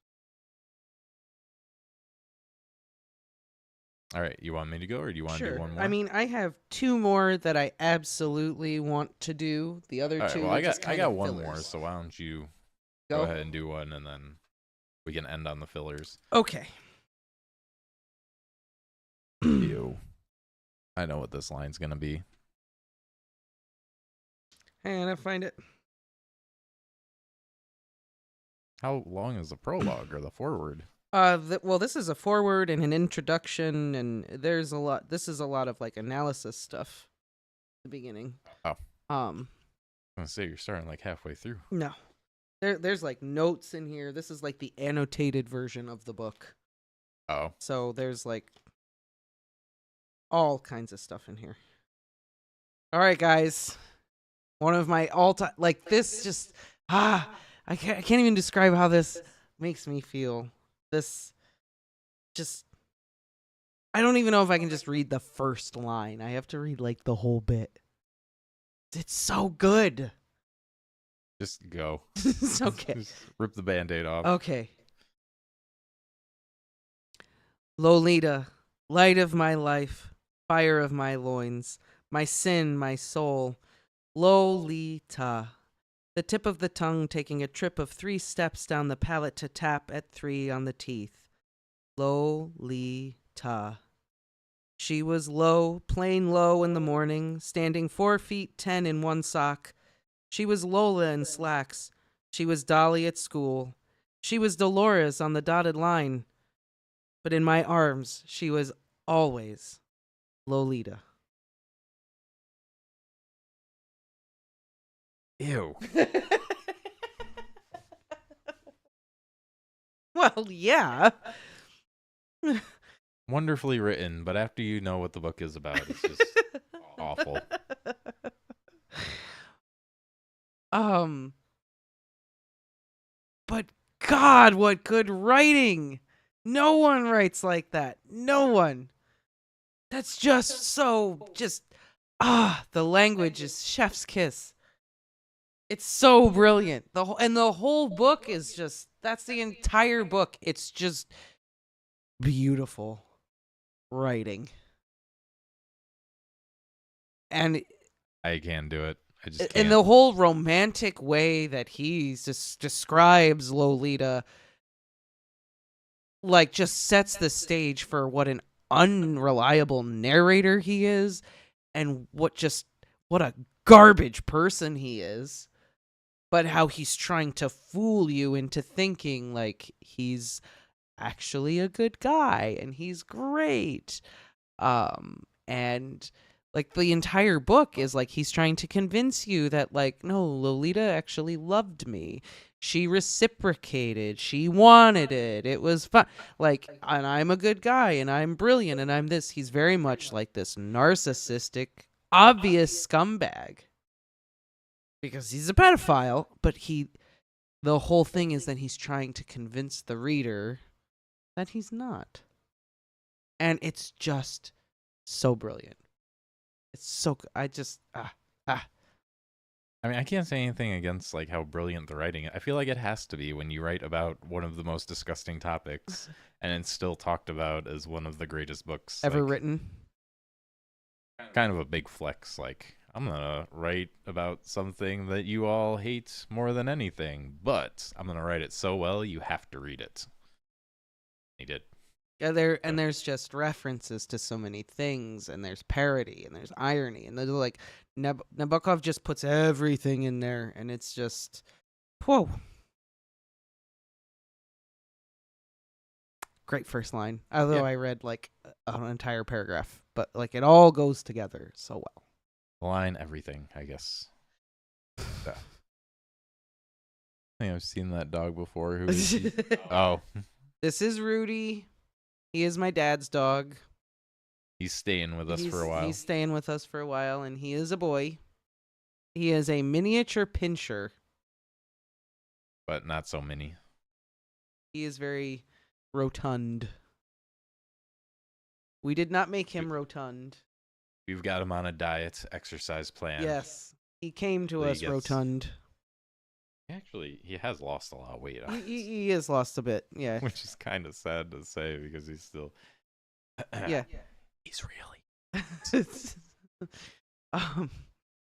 All right, you want me to go, or do you want to do one more? I mean, I have 2 more that I absolutely want to do. The other all right, 2 well, are I just got kind one of more, fillers. so why don't you go ahead and do one, and then we can end on the fillers. Okay. Ew. I know what this line's gonna be. Hang on, I find it. How long is the prologue or the foreword? Well, this is a foreword and an introduction, and there's a lot. This is a lot of like analysis stuff. At the beginning. Oh. Um. I'm gonna say you're starting like halfway through. No. There's like notes in here. This is like the annotated version of the book. Oh. So there's like all kinds of stuff in here. All right, guys. One of my all-time, like this just, I can't even describe how this makes me feel. This just, I don't even know if I can just read the first line. I have to read like the whole bit. It's so good. Just go. It's okay. Just rip the Band-Aid off. Okay. Lolita, light of my life, fire of my loins, my sin, my soul. Lolita. The tip of the tongue taking a trip of 3 steps down the palate to tap at 3 on the teeth. Lolita. She was low, plain low in the morning, standing 4 feet 10 in 1 sock. She was Lola in slacks. She was Dolly at school. She was Dolores on the dotted line. But in my arms, she was always Lolita. Ew. Well, yeah. Wonderfully written, but after you know what the book is about, it's just awful. But God, what good writing! No one writes like that. No one. That's just so the language is chef's kiss. It's so brilliant. The whole book is just that's the entire book. It's just beautiful writing. And I can't do it. I just can't. in the whole romantic way that he just describes Lolita, like, just sets the stage for what an unreliable narrator he is, and what a garbage person he is, but how he's trying to fool you into thinking like he's actually a good guy and he's great. And like the entire book is like he's trying to convince you that, like, no, Lolita actually loved me. She reciprocated. She wanted it. It was fun. Like, and I'm a good guy and I'm brilliant and I'm this. He's very much like this narcissistic, obvious scumbag because he's a pedophile, but the whole thing is that he's trying to convince the reader that he's not. And it's just so brilliant. It's so good. I mean, I can't say anything against like how brilliant the writing is. I feel like it has to be when you write about one of the most disgusting topics and it's still talked about as one of the greatest books ever like, written. Kind of a big flex. Like, I'm gonna write about something that you all hate more than anything, but I'm gonna write it so well you have to read it. He did. Yeah, there's just references to so many things, and there's parody, and there's irony, and there's like Nabokov just puts everything in there, and it's just whoa. Great first line. Although I read like an entire paragraph, but like it all goes together so well. Line everything, I guess. Yeah. I think I've seen that dog before. Who is he? Oh. This is Rudy. He is my dad's dog. He's staying with us for a while. He's staying with us for a while, and he is a boy. He is a miniature pinscher. But not so mini. He is very rotund. We did not make him rotund. We've got him on a diet, exercise plan. Yes. He came to us rotund. Actually, he has lost a lot of weight. He has lost a bit, yeah. Which is kind of sad to say because he's still... Yeah. He's really...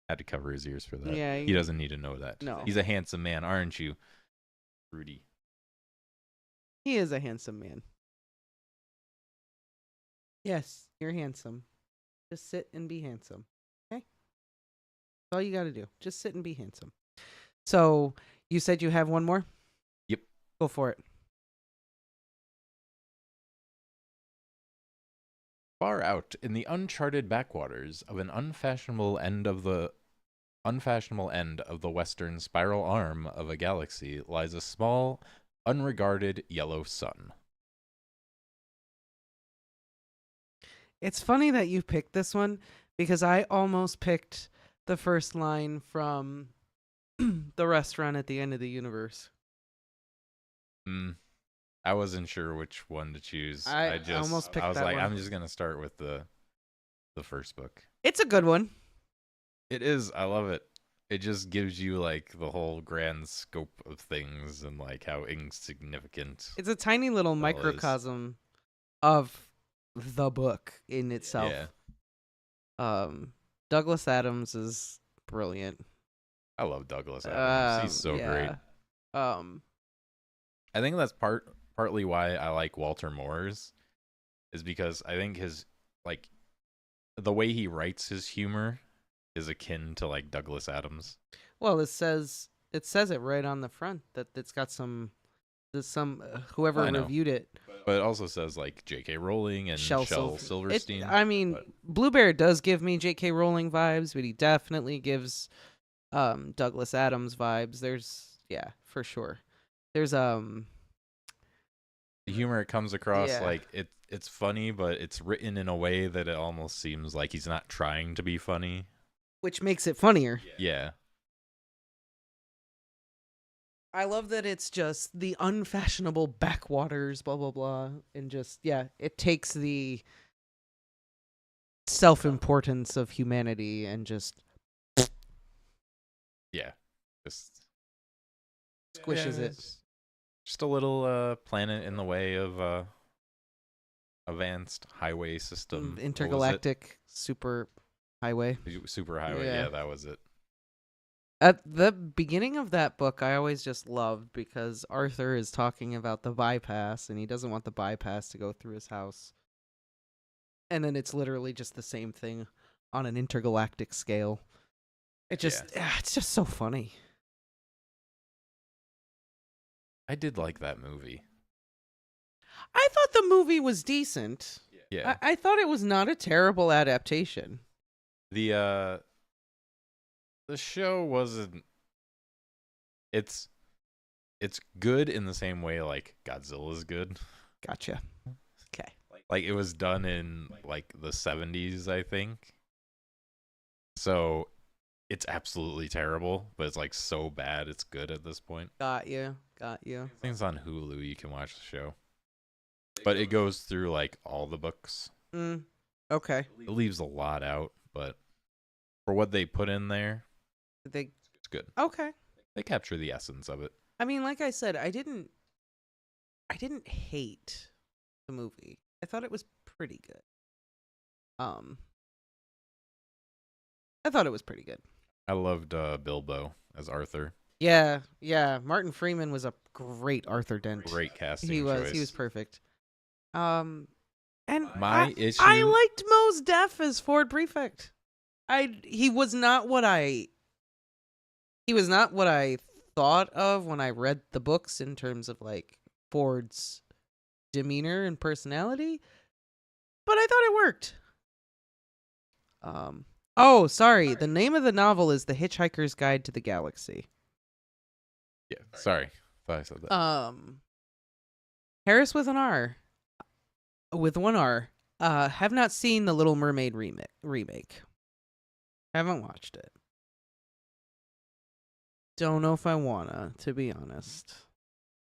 Had to cover his ears for that. Yeah, he doesn't need to know that. No. He's a handsome man, aren't you, Rudy? He is a handsome man. Yes, you're handsome. Just sit and be handsome. Okay? That's all you got to do. Just sit and be handsome. So, you said you have one more? Yep. Go for it. Far out in the uncharted backwaters of an unfashionable end of the western spiral arm of a galaxy lies a small, unregarded yellow sun. It's funny that you picked this one because I almost picked the first line from The Restaurant at the End of the Universe. I wasn't sure which one to choose. I almost picked I was that like, one. I'm just gonna start with the first book. It's a good one. It is. I love it. It just gives you like the whole grand scope of things and like how insignificant. It's a tiny little microcosm of the book in itself. Yeah. Douglas Adams is brilliant. I love Douglas Adams. He's so great. I think that's partly why I like Walter Moore's, is because I think his like the way he writes his humor is akin to like Douglas Adams. Well, it says it right on the front that it's got whoever reviewed it. But it also says like J.K. Rowling and Shel Silverstein. Blue Bear does give me J.K. Rowling vibes, but he definitely gives Douglas Adams vibes. For sure. There's the humor it comes across like it's funny, but it's written in a way that it almost seems like he's not trying to be funny, which makes it funnier. Yeah. I love that it's just the unfashionable backwaters, blah blah blah, and just it takes the self-importance of humanity and just Yeah, just squishes it. Just a little planet in the way of advanced highway system. What was it? Intergalactic super highway. Super highway. Yeah. Yeah, that was it. At the beginning of that book, I always just loved because Arthur is talking about the bypass and he doesn't want the bypass to go through his house. And then it's literally just the same thing on an intergalactic scale. It just, it's just so funny. I did like that movie. I thought the movie was decent. Yeah. I thought it was not a terrible adaptation. The show wasn't. It's good in the same way like Godzilla's good. Gotcha. Okay. Like it was done in like the 70s, I think. So it's absolutely terrible, but it's like so bad it's good at this point. Got you. I think it's on Hulu. You can watch the show. But it goes through like all the books. Okay. It leaves a lot out, but for what they put in there, It's good. Okay. They capture the essence of it. I mean, like I said, I didn't hate the movie. I thought it was pretty good. I thought it was pretty good. I loved Bilbo as Arthur. Yeah. Martin Freeman was a great Arthur Dent. Great casting He was perfect. And I liked Mos Def as Ford Prefect. He was not what I thought of when I read the books in terms of like Ford's demeanor and personality, but I thought it worked. Oh, sorry. The name of the novel is The Hitchhiker's Guide to the Galaxy. Yeah, sorry. Thought I said that. Harris with an R. With one R. Have not seen the Little Mermaid remake. Haven't watched it. Don't know if I wanna, to be honest.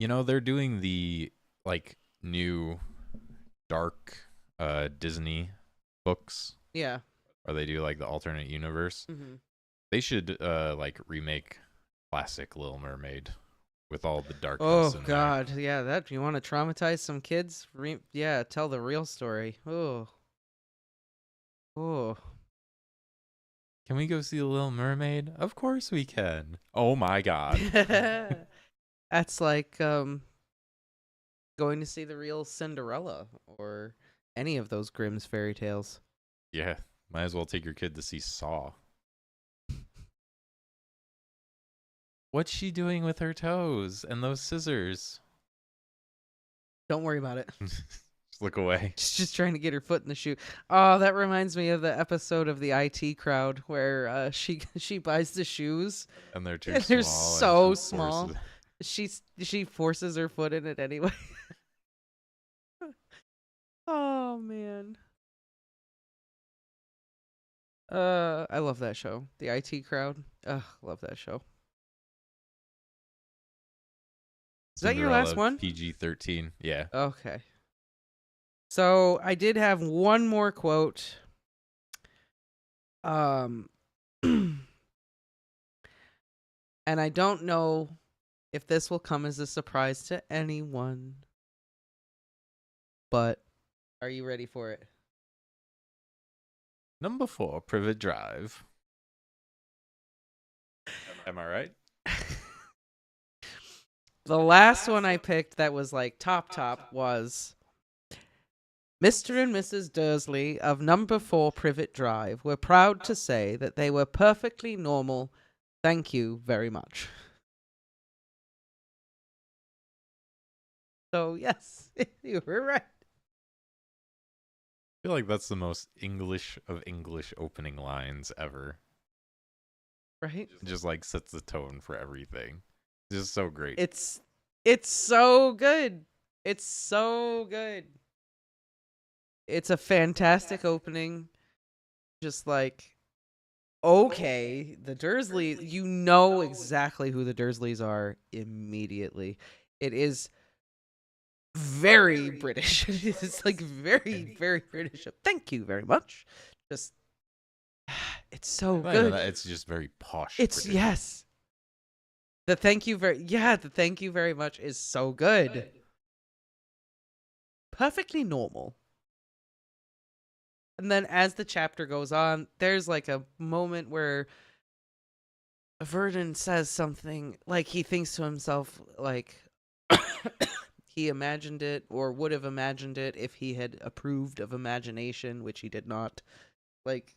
You know, they're doing the like new dark Disney books. Yeah. Or they do like the alternate universe. Mm-hmm. They should like remake classic Little Mermaid with all the darkness. Oh God, yeah. That you want to traumatize some kids? Tell the real story. Oh. Can we go see the Little Mermaid? Of course we can. Oh my God. That's like going to see the real Cinderella or any of those Grimm's fairy tales. Yeah, might as well take your kid to see Saw. What's she doing with her toes and those scissors? Don't worry about it. Just look away. She's just trying to get her foot in the shoe. Oh, that reminds me of the episode of the IT Crowd where she buys the shoes and they're too and small. They're so small. She forces her foot in it anyway. Oh man. I love that show. The IT Crowd. Love that show. Is that your last one? PG-13. Yeah. Okay. So I did have one more quote. And I don't know if this will come as a surprise to anyone. But are you ready for it? Number 4, Privet Drive. Am I right? The last one I picked that was like top was Mr. and Mrs. Dursley of number 4 Privet Drive were proud to say that they were perfectly normal. Thank you very much. So, yes, you were right. I feel like that's the most English of English opening lines ever. Right? It just like sets the tone for everything. It's just so great. It's so good. It's so good. It's a fantastic opening. Just like okay, the Dursley, you know exactly who the Dursleys are immediately. It is very British. It's like very, very British. Thank you very much. Just, it's so Not even good. that, it's just very posh. It's British. yes. The thank you very much is so good. Perfectly normal. And then as the chapter goes on, there's like a moment where Verdon says something like he thinks to himself like he imagined it or would have imagined it if he had approved of imagination, which he did not. Like,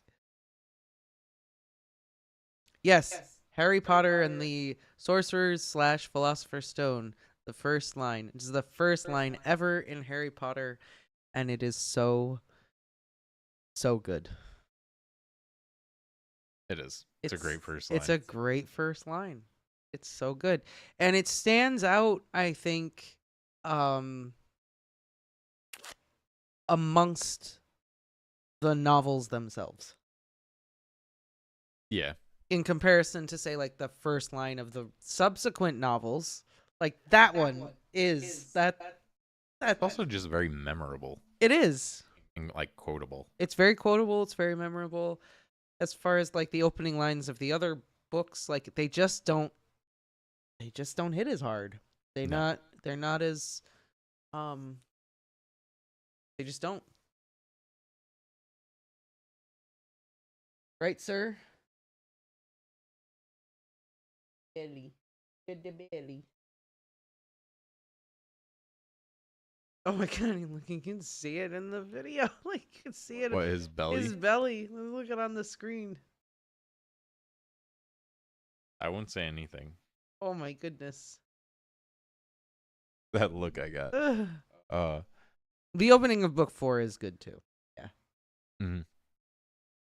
yes, Harry Potter and the Sorcerer's / Philosopher's Stone. The first line. It is the first line ever in Harry Potter, and it is so good. It is. It's a great first line. It's a great first line. It's so good. And it stands out, I think, amongst the novels themselves. Yeah. In comparison to, say, like the first line of the subsequent novels, like that one is that It's also just very memorable it is. and like quotable. It's very quotable. It's very memorable. As far as like the opening lines of the other books, like they just don't hit as hard. They're not as they just don't. Right, sir? Belly. Good to belly. Oh my god, you can see it in the video. Like you can see it. What, his belly? His belly. Look it on the screen. I won't say anything. Oh my goodness. That look I got. The opening of book 4 is good too. Yeah. Mhm.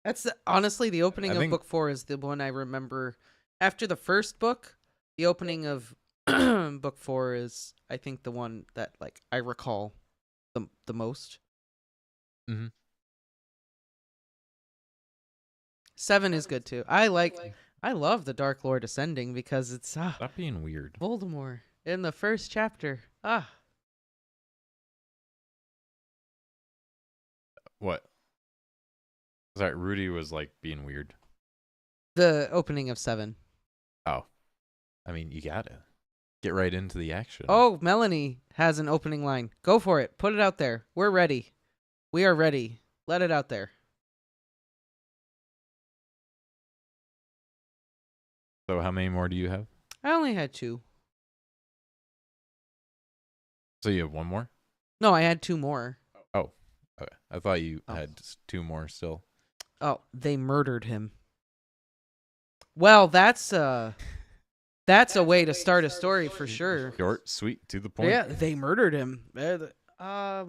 That's honestly the opening of book 4 is the one I remember. After the first book, the opening of book 4 is, I think, the one that like I recall the most. Mm-hmm. 7 is good too. I love the Dark Lord ascending because it's Stop being weird. Voldemort in the first chapter. What? Sorry, Rudy was like being weird. The opening of 7. Oh. I mean, you gotta get right into the action. Oh, Melanie has an opening line. Go for it. Put it out there. We're ready. We are ready. Let it out there. So how many more do you have? I only had 2. So you have one more? No, I had 2 more. Oh. Okay. I thought you had just 2 more still. Oh, they murdered him. Well, that's a way to start a story for sure. Short, sweet, to the point. Yeah, they murdered him. I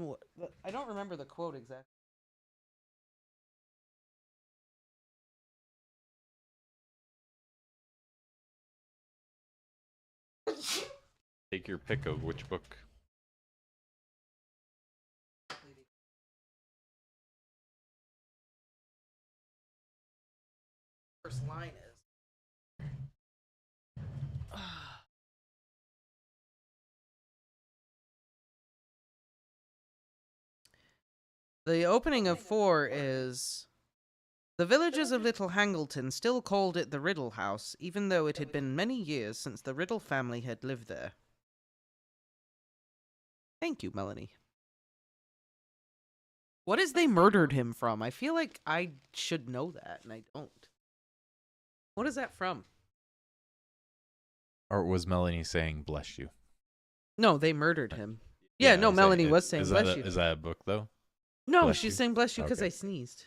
don't remember the quote exactly. Take your pick of which book. First line is. The opening of 4 is... The villagers of Little Hangleton still called it the Riddle House, even though it had been many years since the Riddle family had lived there. Thank you, Melanie. What is they murdered him from? I feel like I should know that, and I don't. What is that from? Or was Melanie saying bless you? No, they murdered him. Yeah, no, Melanie was saying bless you. Is that a book, though? No, Bless she's you? saying bless you because Okay. I sneezed.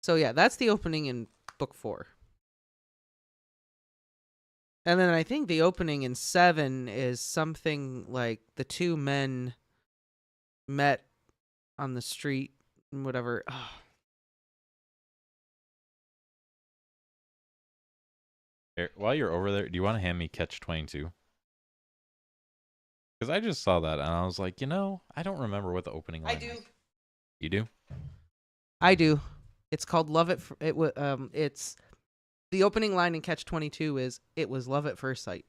So yeah, that's the opening in book 4. And then I think the opening in 7 is something like the 2 men met on the street and whatever. Here, while you're over there, do you want to hand me Catch 22? Because I just saw that and I was like, I don't remember what the opening line is. You do? I do. It's called Love It. It's The opening line in Catch-22 is, "It was love at first sight."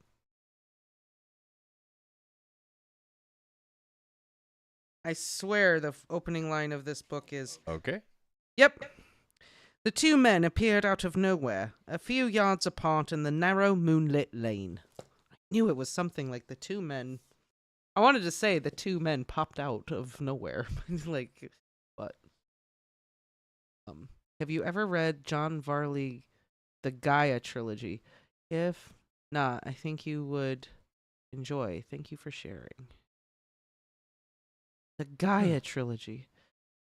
I swear the opening line of this book is, Okay. "Yep. The two men appeared out of nowhere, a few yards apart in the narrow moonlit lane." I knew it was something like the two men. I wanted to say the two men popped out of nowhere. Like, but have you ever read John Varley, the Gaia trilogy? If not, I think you would enjoy. Thank you for sharing. The Gaia trilogy.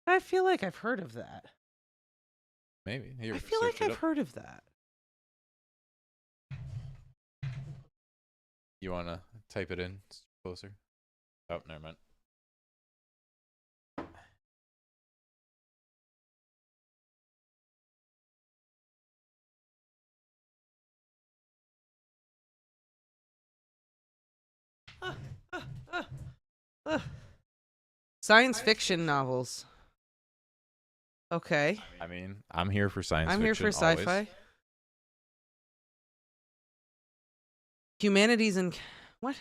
I feel like I've heard of that. Maybe. Here, I feel search like it I've up. heard of that. You want to type it in closer? Oh, never mind. Science fiction novels. Okay. I mean, I'm here for science I'm fiction. here for sci-fi. Always. Humanities and what?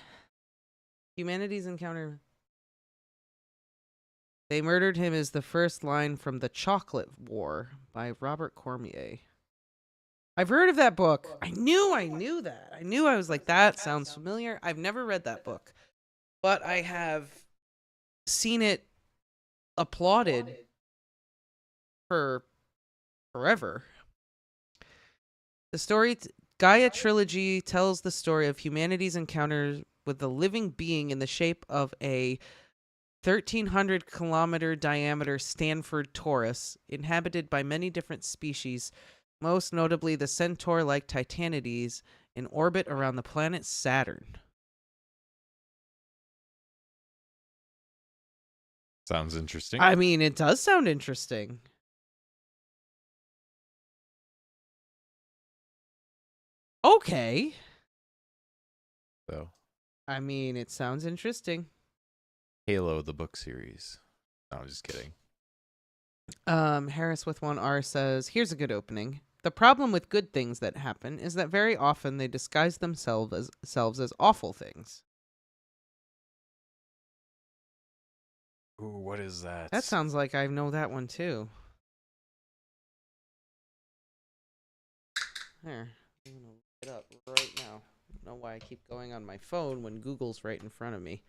Humanities encounter. They murdered him is the first line from The Chocolate War by Robert Cormier. I've heard of that book. I knew that. I knew I was like, that sounds familiar. I've never read that book, but I have seen it applauded for forever. The story Gaia trilogy tells the story of humanity's encounter with a living being in the shape of a 1,300 kilometer diameter Stanford torus inhabited by many different species, most notably the centaur-like Titanides in orbit around the planet Saturn. Sounds interesting. I mean, it does sound interesting. Okay. So, I mean, it sounds interesting. Halo, the book series. No, I'm just kidding. Harris with 1R says, here's a good opening. The problem with good things that happen is that very often they disguise themselves as awful things. Ooh, what is that? That sounds like I know that one too. There. I'm going to look it up right now. I don't know why I keep going on my phone when Google's right in front of me.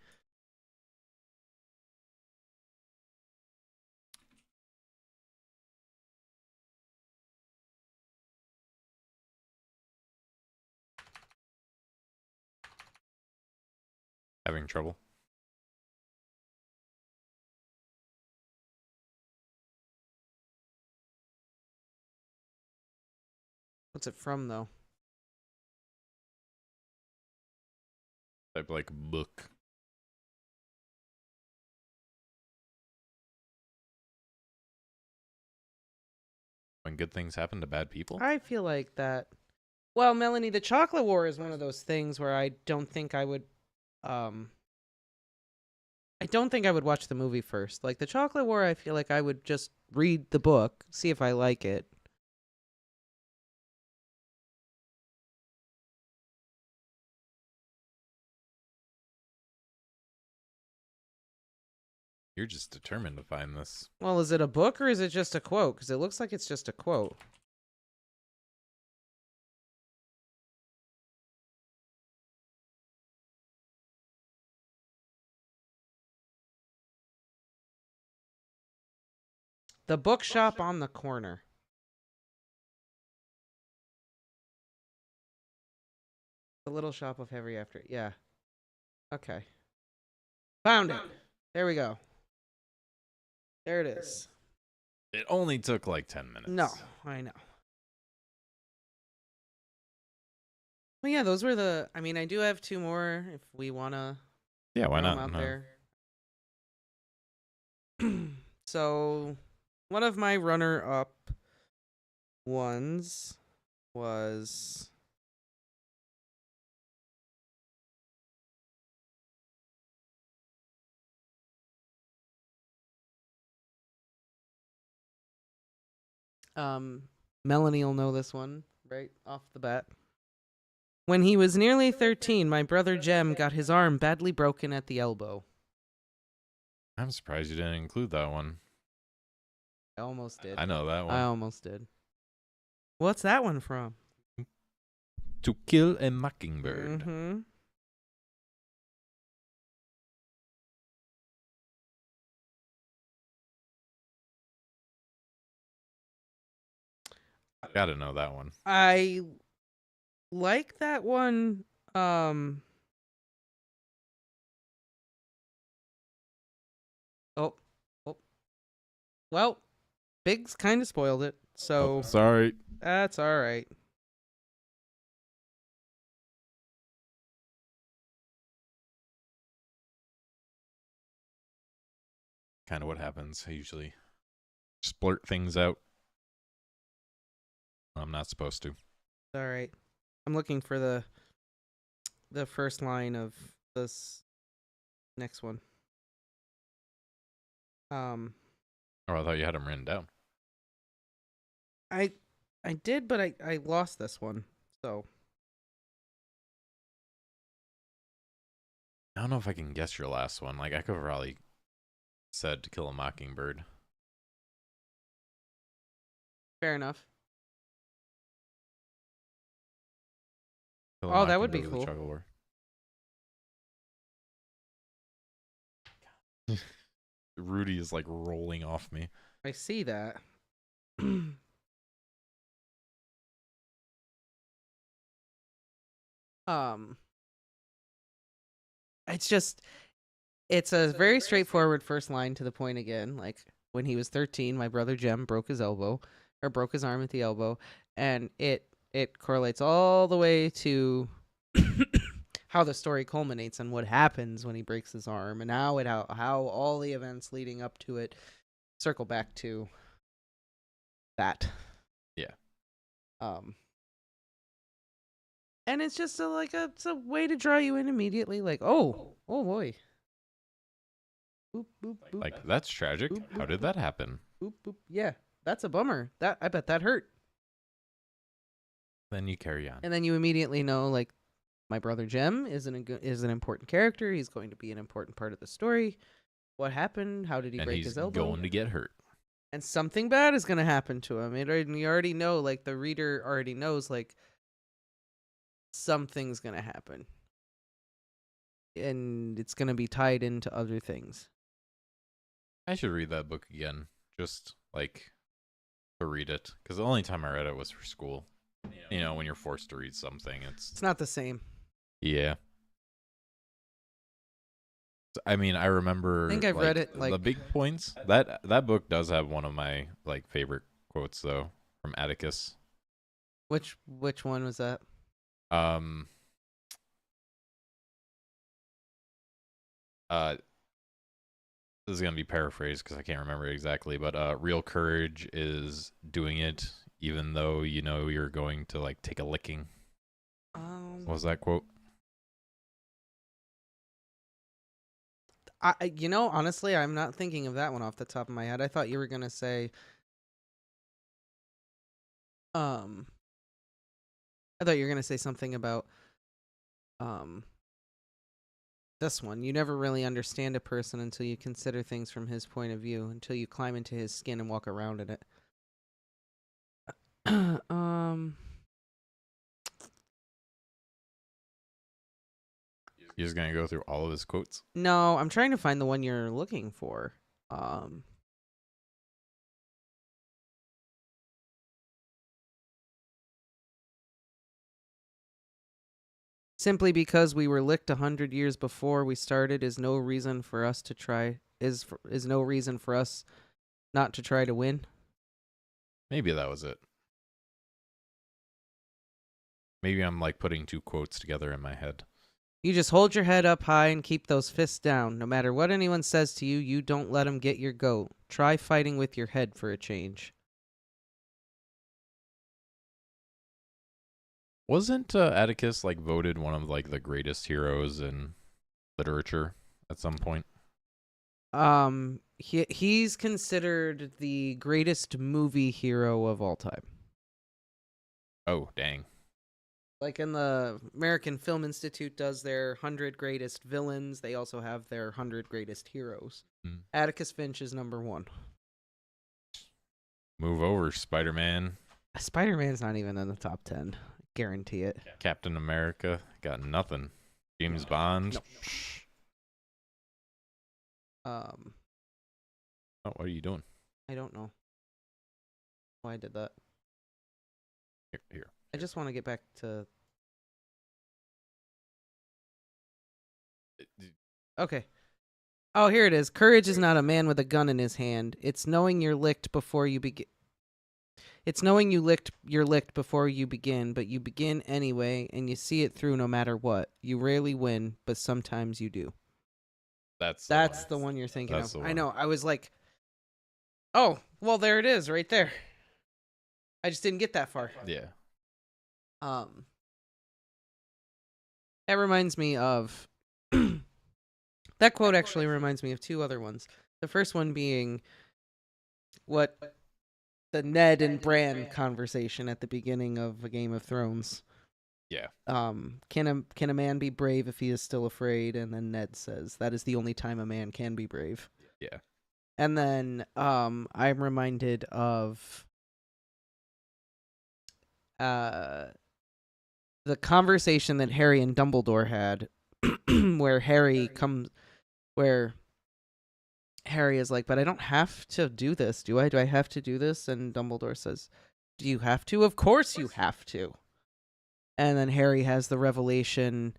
Having trouble? What's it from, though? Type like book. When good things happen to bad people? I feel like that. Well, Melanie, the Chocolate War is one of those things where I don't think I would watch the movie first. Like the Chocolate War, I feel like I would just read the book, see if I like it. You're just determined to find this. Well, is it a book or is it just a quote? Because it looks like it's just a quote. The bookshop on the corner. The Little Shop of Heavy After. Yeah. Okay. Found it. There we go. There it is. It only took like 10 minutes. No, I know. Well, yeah, those were the. I mean, I do have two more if we wanna. Yeah, why throw 'em not? out No. there. So, one of my runner-up ones was Melanie will know this one. right off the bat. When he was nearly 13, my brother Jem got his arm badly broken at the elbow. I'm surprised you didn't include that one. I almost did. I know that one. I almost did. What's that one from? To Kill a Mockingbird. Mm-hmm. Gotta know that one. I like that one. Oh. Well, Biggs kind of spoiled it, so Sorry. that's all right. Kind of what happens. I usually splurt things out. I'm not supposed to. All right. I'm looking for the first line of this next one. Oh, I thought you had them written down. I did, but I lost this one. So I don't know if I can guess your last one. Like, I could have probably said To Kill a Mockingbird. fair enough. Kill a Oh, that would be Mockingbird with a cool. Chuckle War. Rudy is like rolling off me. I see that. It's a very straightforward first line to the point again. Like, when he was 13, my brother Jem broke his arm at the elbow, and it correlates all the way to how the story culminates and what happens when he breaks his arm, and how all the events leading up to it circle back to that. Yeah. And it's just it's a way to draw you in immediately. Like, oh boy. Boop, boop, boop. Like, that's tragic. Boop, boop, How did that happen? Boop, boop. Yeah, that's a bummer. I bet that hurt. Then you carry on. And then you immediately know, like, my brother Jem is an important character. He's going to be an important part of the story. What happened? How did he break his elbow? He's going to get hurt. And something bad is going to happen to him. You already know, like, the reader already knows, like, something's going to happen. And it's going to be tied into other things. I should read that book again, just like to read it, because the only time I read it was for school. You know, when you're forced to read something, it's not the same. Yeah. I mean, I remember. I think I've read it. Like, the big points. That book does have one of my like favorite quotes though, from Atticus. Which one was that? This is going to be paraphrased because I can't remember exactly, but real courage is doing it even though you know you're going to like take a licking. What was that quote? Honestly, I'm not thinking of that one off the top of my head. I thought you were going to say something about this one. You never really understand a person until you consider things from his point of view, until you climb into his skin and walk around in it. You're just gonna go through all of his quotes? No, I'm trying to find the one you're looking for. Simply because we were licked 100 years before we started is no reason for us to try. Is no reason for us not to try to win. Maybe that was it. Maybe I'm like putting two quotes together in my head. You just hold your head up high and keep those fists down. No matter what anyone says to you, you don't let them get your goat. Try fighting with your head for a change. Wasn't Atticus like voted one of like the greatest heroes in literature at some point? He's considered the greatest movie hero of all time. Oh, dang. Like in the American Film Institute does their 100 greatest villains, they also have their 100 greatest heroes. Atticus Finch is number 1. Move over, Spider-Man. Spider-Man's not even in the top 10. Guarantee it. Captain America. Got nothing. James Bond. No. Oh, what are you doing? I don't know why I did that. Here. I just want to get back to... Okay. Oh, here it is. Courage is not a man with a gun in his hand. It's knowing you're licked before you begin. It's knowing you're licked before you begin, but you begin anyway, and you see it through no matter what. You rarely win, but sometimes you do. That's the one you're thinking That's of. the I one. know. I was like, oh, well, there it is, right there. I just didn't get that far. Yeah. That reminds me of that quote actually reminds me of 2 other ones. The first one being what the Ned and Bran conversation at the beginning of A Game of Thrones. Yeah. Can a man be brave if he is still afraid? And then Ned says that is the only time a man can be brave. Yeah. And then I'm reminded of the conversation that Harry and Dumbledore had where Harry is like, but I don't have to do this, do I? Do I have to do this? And Dumbledore says, do you have to? Of course you have to. And then Harry has the revelation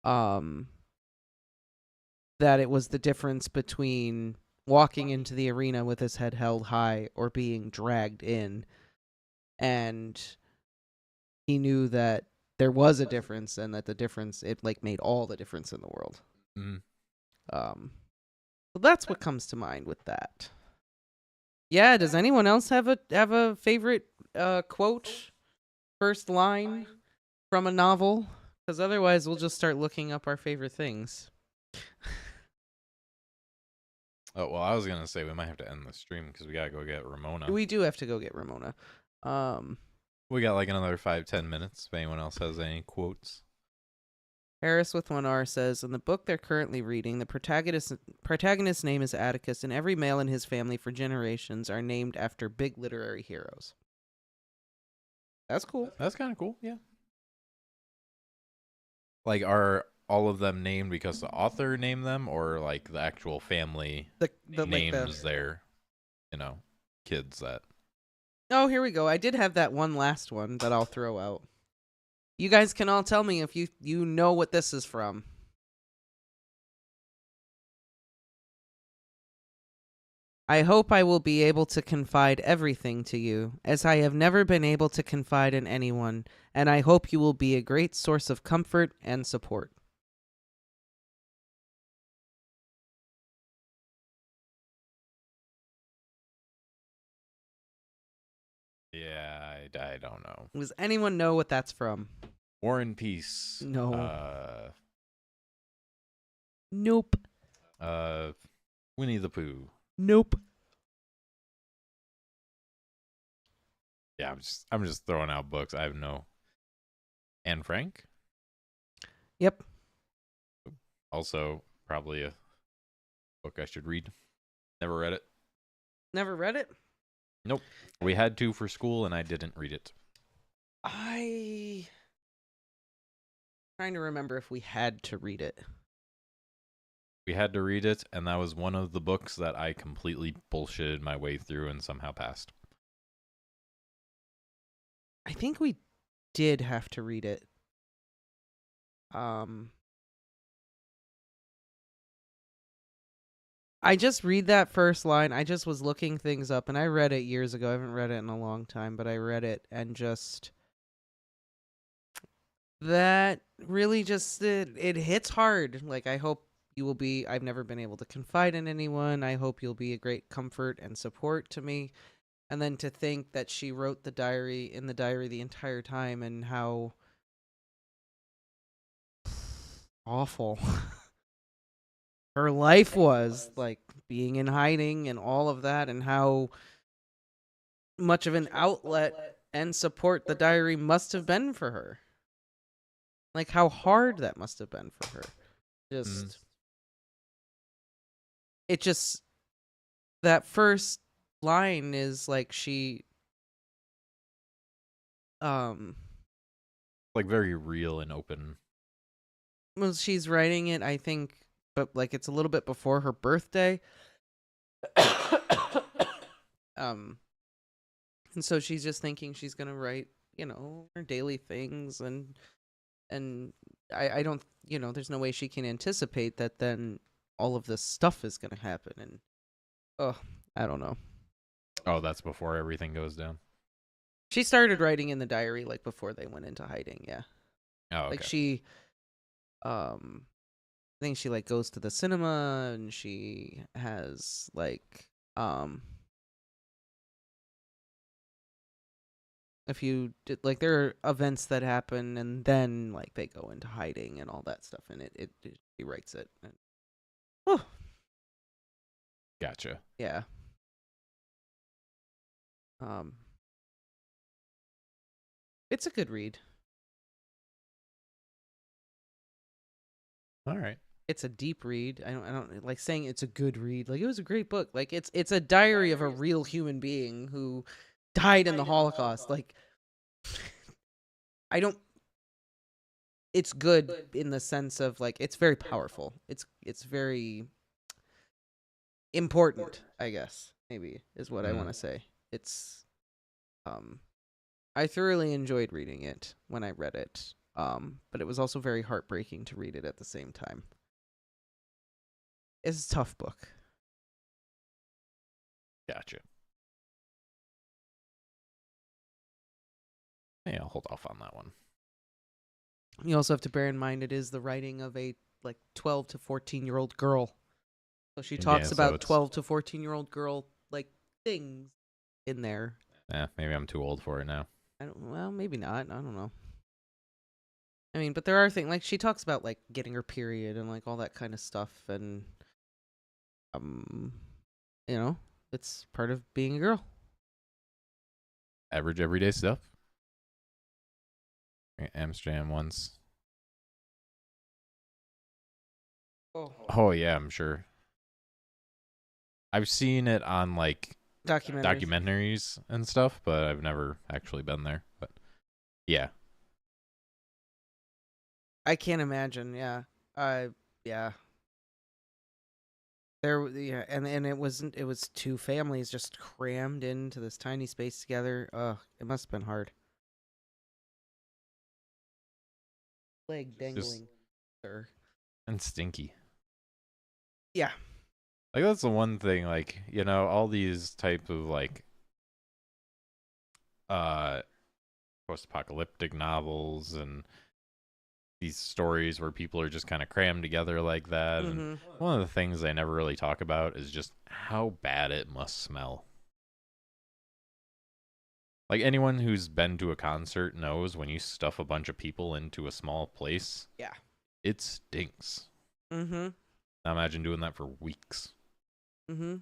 that it was the difference between walking into the arena with his head held high or being dragged in. And he knew that there was a difference, and that the difference, it like made all the difference in the world. So that's what comes to mind with that. Yeah, does anyone else have a favorite quote, first line from a novel? Because otherwise we'll just start looking up our favorite things. Oh, well, I was going to say we might have to end the stream because we got to go get Ramona. We do have to go get Ramona. We got like another 5-10 minutes if anyone else has any quotes. Harris with 1R says, in the book they're currently reading, the protagonist's name is Atticus, and every male in his family for generations are named after big literary heroes. That's cool. That's kind of cool, yeah. Like, are all of them named because the author named them, or like the actual family names their, kids that... Oh, here we go. I did have that one last one that I'll throw out. You guys can all tell me if you know what this is from. I hope I will be able to confide everything to you, as I have never been able to confide in anyone, and I hope you will be a great source of comfort and support. Yeah, I don't know. Does anyone know what that's from? War and Peace. No. Nope. Winnie the Pooh. Nope. Yeah, I'm just throwing out books. I have no. Anne Frank. Yep. Also, probably a book I should read. Never read it. Never read it? Nope. We had to for school, and I didn't read it. Trying to remember if we had to read it. We had to read it, and that was one of the books that I completely bullshitted my way through and somehow passed. I think we did have to read it. I just read that first line. I just was looking things up, and I read it years ago. I haven't read it in a long time, but I read it, and just... that really just... It hits hard. Like, I hope you will be... I've never been able to confide in anyone. I hope you'll be a great comfort and support to me. And then to think that she wrote the diary the entire time, and how awful her life was, like being in hiding and all of that, and how much of an outlet and support the diary must have been for her. Like, how hard that must have been for her. It just, that first line is like like very real and open. well, she's writing it, I think, but like it's a little bit before her birthday. And so she's just thinking she's gonna write, her daily things, and I don't, there's no way she can anticipate that then all of this stuff is gonna happen, and I don't know. Oh, that's before everything goes down. She started writing in the diary like before they went into hiding, yeah. Oh, okay. Like she, I think she like goes to the cinema, and she has like if you did, like, there are events that happen, and then like they go into hiding and all that stuff, and he writes it. And, oh, Gotcha. yeah. It's a good read. All right. It's a deep read. I don't like saying it's a good read. Like, it was a great book. Like, it's a diary of a real human being who died in the Holocaust. Like, I don't. It's good in the sense of like it's very powerful. It's very important, I guess. Maybe is what I want to say. It's I thoroughly enjoyed reading it when I read it. But it was also very heartbreaking to read it at the same time. It's a tough book. Gotcha. Yeah, I'll hold off on that one. You also have to bear in mind it is the writing of a like 12 to 14-year-old girl. So she talks about 12 to 14-year-old girl like things in there. Yeah, maybe I'm too old for it now. Well, maybe not. I don't know. I mean, but there are things like she talks about like getting her period and like all that kind of stuff, and it's part of being a girl. Average everyday stuff. Amsterdam once. Oh yeah, I'm sure. I've seen it on like documentaries and stuff, but I've never actually been there. But yeah, I can't imagine. Yeah, yeah. And it wasn't. It was two families just crammed into this tiny space together. It must have been hard. Leg dangling, sir. And stinky. Yeah. Like, that's the one thing, like, all these type of, like, post-apocalyptic novels and these stories where people are just kind of crammed together like that. Mm-hmm. And one of the things they never really talk about is just how bad it must smell. Like, anyone who's been to a concert knows when you stuff a bunch of people into a small place, yeah, it stinks. Mm-hmm. Now imagine doing that for weeks. Mm-hmm.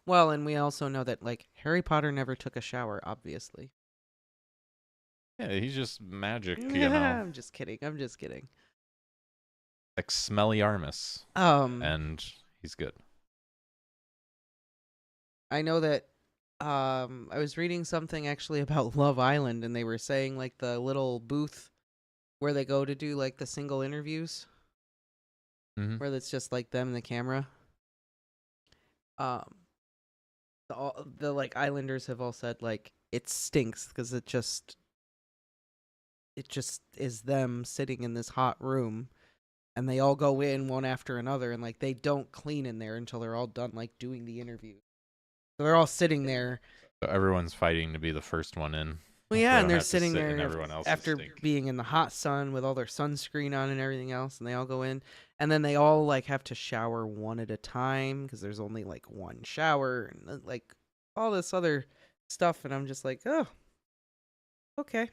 Well, and we also know that, like, Harry Potter never took a shower, obviously. Yeah, he's just magic, I'm just kidding. Like Smelly Armus. And he's good. I know that I was reading something actually about Love Island, and they were saying, like, the little booth where they go to do, like, the single interviews, where it's just, like, them and the camera. The like Islanders have all said like it stinks because it just is them sitting in this hot room, and they all go in one after another, and like they don't clean in there until they're all done like doing the interview. So they're all sitting there. So everyone's fighting to be the first one in. Well, yeah, and they're sitting there everyone else after being in the hot sun with all their sunscreen on and everything else, and they all go in, and then they all like have to shower one at a time because there's only like one shower, and like all this other stuff, and I'm just like, oh, okay.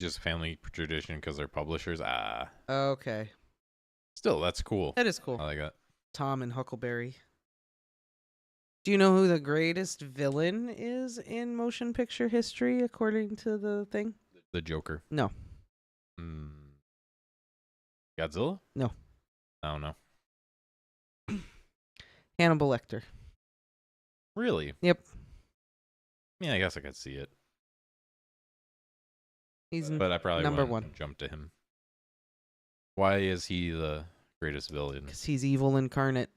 Just family tradition because they're publishers. Okay. Still, that's cool. That is cool. I like that. Tom and Huckleberry. Do you know who the greatest villain is in motion picture history, according to the thing? The Joker. No. Godzilla? No. I don't know. Hannibal Lecter. Really? Yep. Yeah, I guess I could see it. He's But I probably number wouldn't one. jump to him. Why is he the greatest villain? Because he's evil incarnate.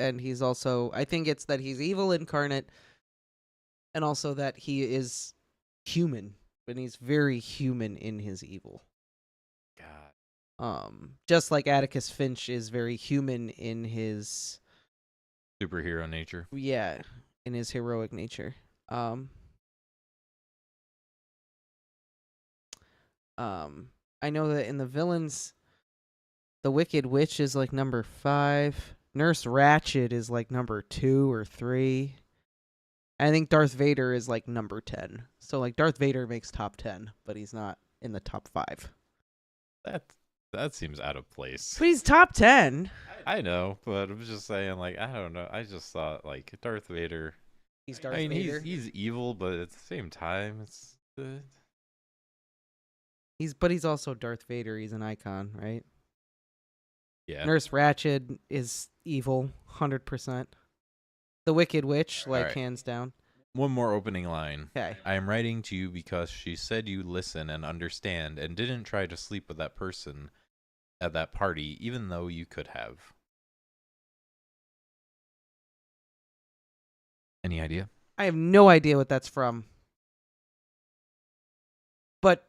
And he's also, I think it's that he's evil incarnate, and also that he is human, but he's very human in his evil. God. Just like Atticus Finch is very human in his Superhero nature. in his heroic nature. I know that in the villains, the Wicked Witch is like number 5. Nurse Ratched is like number 2 or 3. I think Darth Vader is like number 10. So like Darth Vader makes top 10, but he's not in the top 5. That seems out of place. But he's top 10. I know, but I'm just saying, like, I don't know. I just thought, like, Darth Vader. He's Darth Vader. He's evil, but at the same time, it's He's also Darth Vader. He's an icon, right? yeah. Nurse Ratched is evil, 100%. The Wicked Witch, like, right. hands down. One more opening line. Okay. I am writing to you because she said you listen and understand and didn't try to sleep with that person at that party, even though you could have. Any idea? I have no idea what that's from. But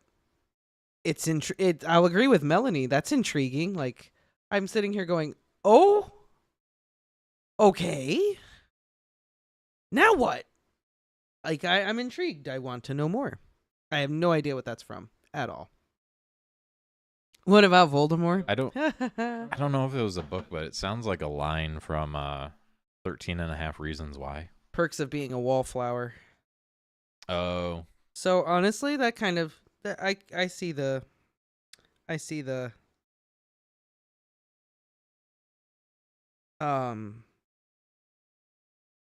I'll agree with Melanie. That's intriguing. Like, I'm sitting here going, oh, okay. Now what? Like, I'm intrigued. I want to know more. I have no idea what that's from at all. What about Voldemort? I don't know if it was a book, but it sounds like a line from 13 and a Half Reasons Why. Perks of Being a Wallflower. Oh. So honestly, that kind of I see the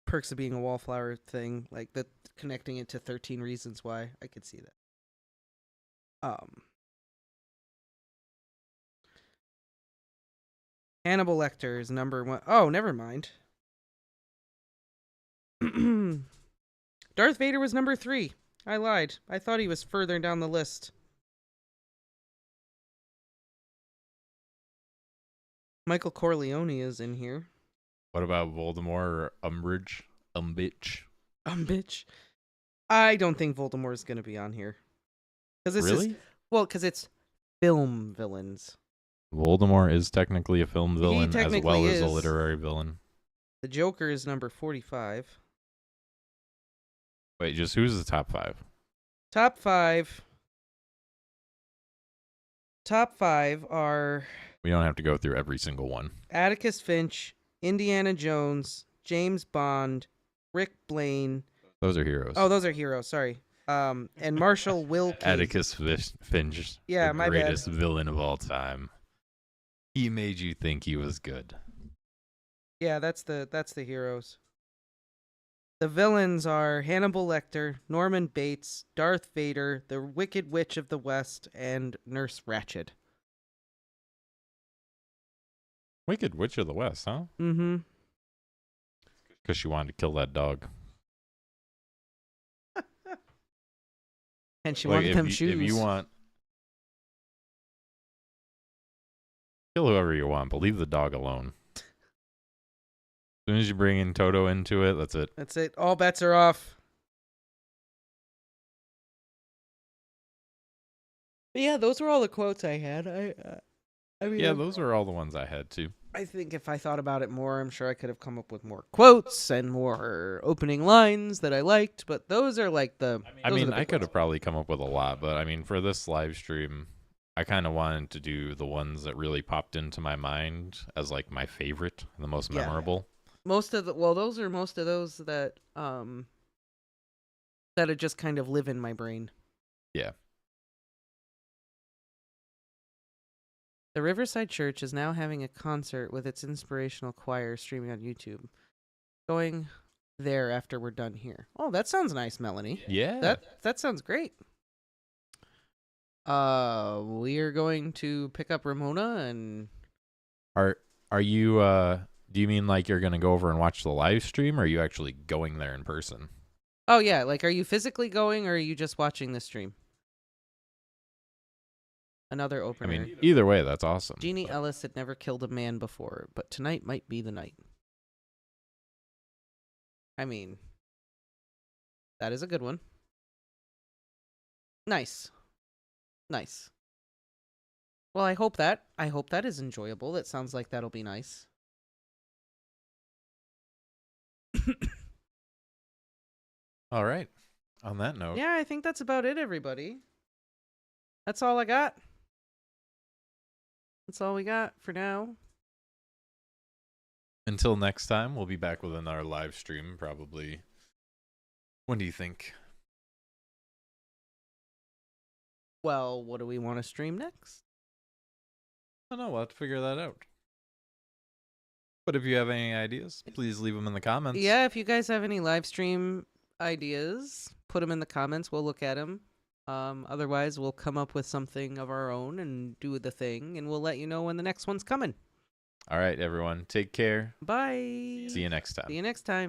Perks of Being a Wallflower thing, like that, connecting it to 13 Reasons Why. I could see that. Hannibal Lecter is number 1. Oh, never mind. Darth Vader was number 3. I lied. I thought he was further down the list. Michael Corleone is in here. What about Voldemort or Umbridge? Bitch. I don't think Voldemort is going to be on here. Really? Because it's film villains. Voldemort is technically a film villain as well as a is. literary villain. The Joker is number 45. Wait, just who's the top 5? Top 5. Top 5 are We don't have to go through every single one. Atticus Finch, Indiana Jones, James Bond, Rick Blaine. Those are heroes. Oh, those are heroes. Sorry. And Marshall Wilkie. Atticus Finch, Yeah, the my greatest villain of all time. He made you think he was good. Yeah, that's the heroes. The villains are Hannibal Lecter, Norman Bates, Darth Vader, the Wicked Witch of the West, and Nurse Ratched. Wicked Witch of the West, huh? Mm-hmm. Because she wanted to kill that dog. And she wanted them shoes. If you want... Kill whoever you want, but leave the dog alone. As soon as you bring in Toto into it, that's it. That's it. All bets are off. But yeah, those were all the quotes I had. I mean, Yeah, those were all the ones I had, too. I think if I thought about it more, I'm sure I could have come up with more quotes and more opening lines that I liked. But those are like the. I mean, I could ones. have probably come up with a lot, but I mean, for this live stream, I kind of wanted to do the ones that really popped into my mind as like my favorite, the most memorable. Those are most of those that just kind of live in my brain. Yeah. The Riverside Church is now having a concert with its inspirational choir streaming on YouTube. Going there after we're done here. Oh, that sounds nice, Melanie. Yeah. That sounds great. We are going to pick up Ramona and Are you do you mean like you're gonna go over and watch the live stream, or are you actually going there in person? oh yeah, like are you physically going or are you just watching the stream? Another I opener. mean, either way, that's awesome. Jeannie but- Ellis had never killed a man before, but tonight might be the night. I mean, that is a good one. Nice. Nice. Well, I hope that is enjoyable. That sounds like that'll be nice. All right. On that note, Yeah, I think that's about it, everybody. That's all I got. That's all we got for now. until next time, we'll be back with another live stream probably. When do you think? Well, what do we want to stream next? I don't know. We'll have to figure that out. But if you have any ideas, please leave them in the comments. Yeah, if you guys have any live stream ideas, put them in the comments. We'll look at them. Otherwise, we'll come up with something of our own and do the thing, and we'll let you know when the next one's coming. All right, everyone. Take care. Bye. See you next time. See you next time.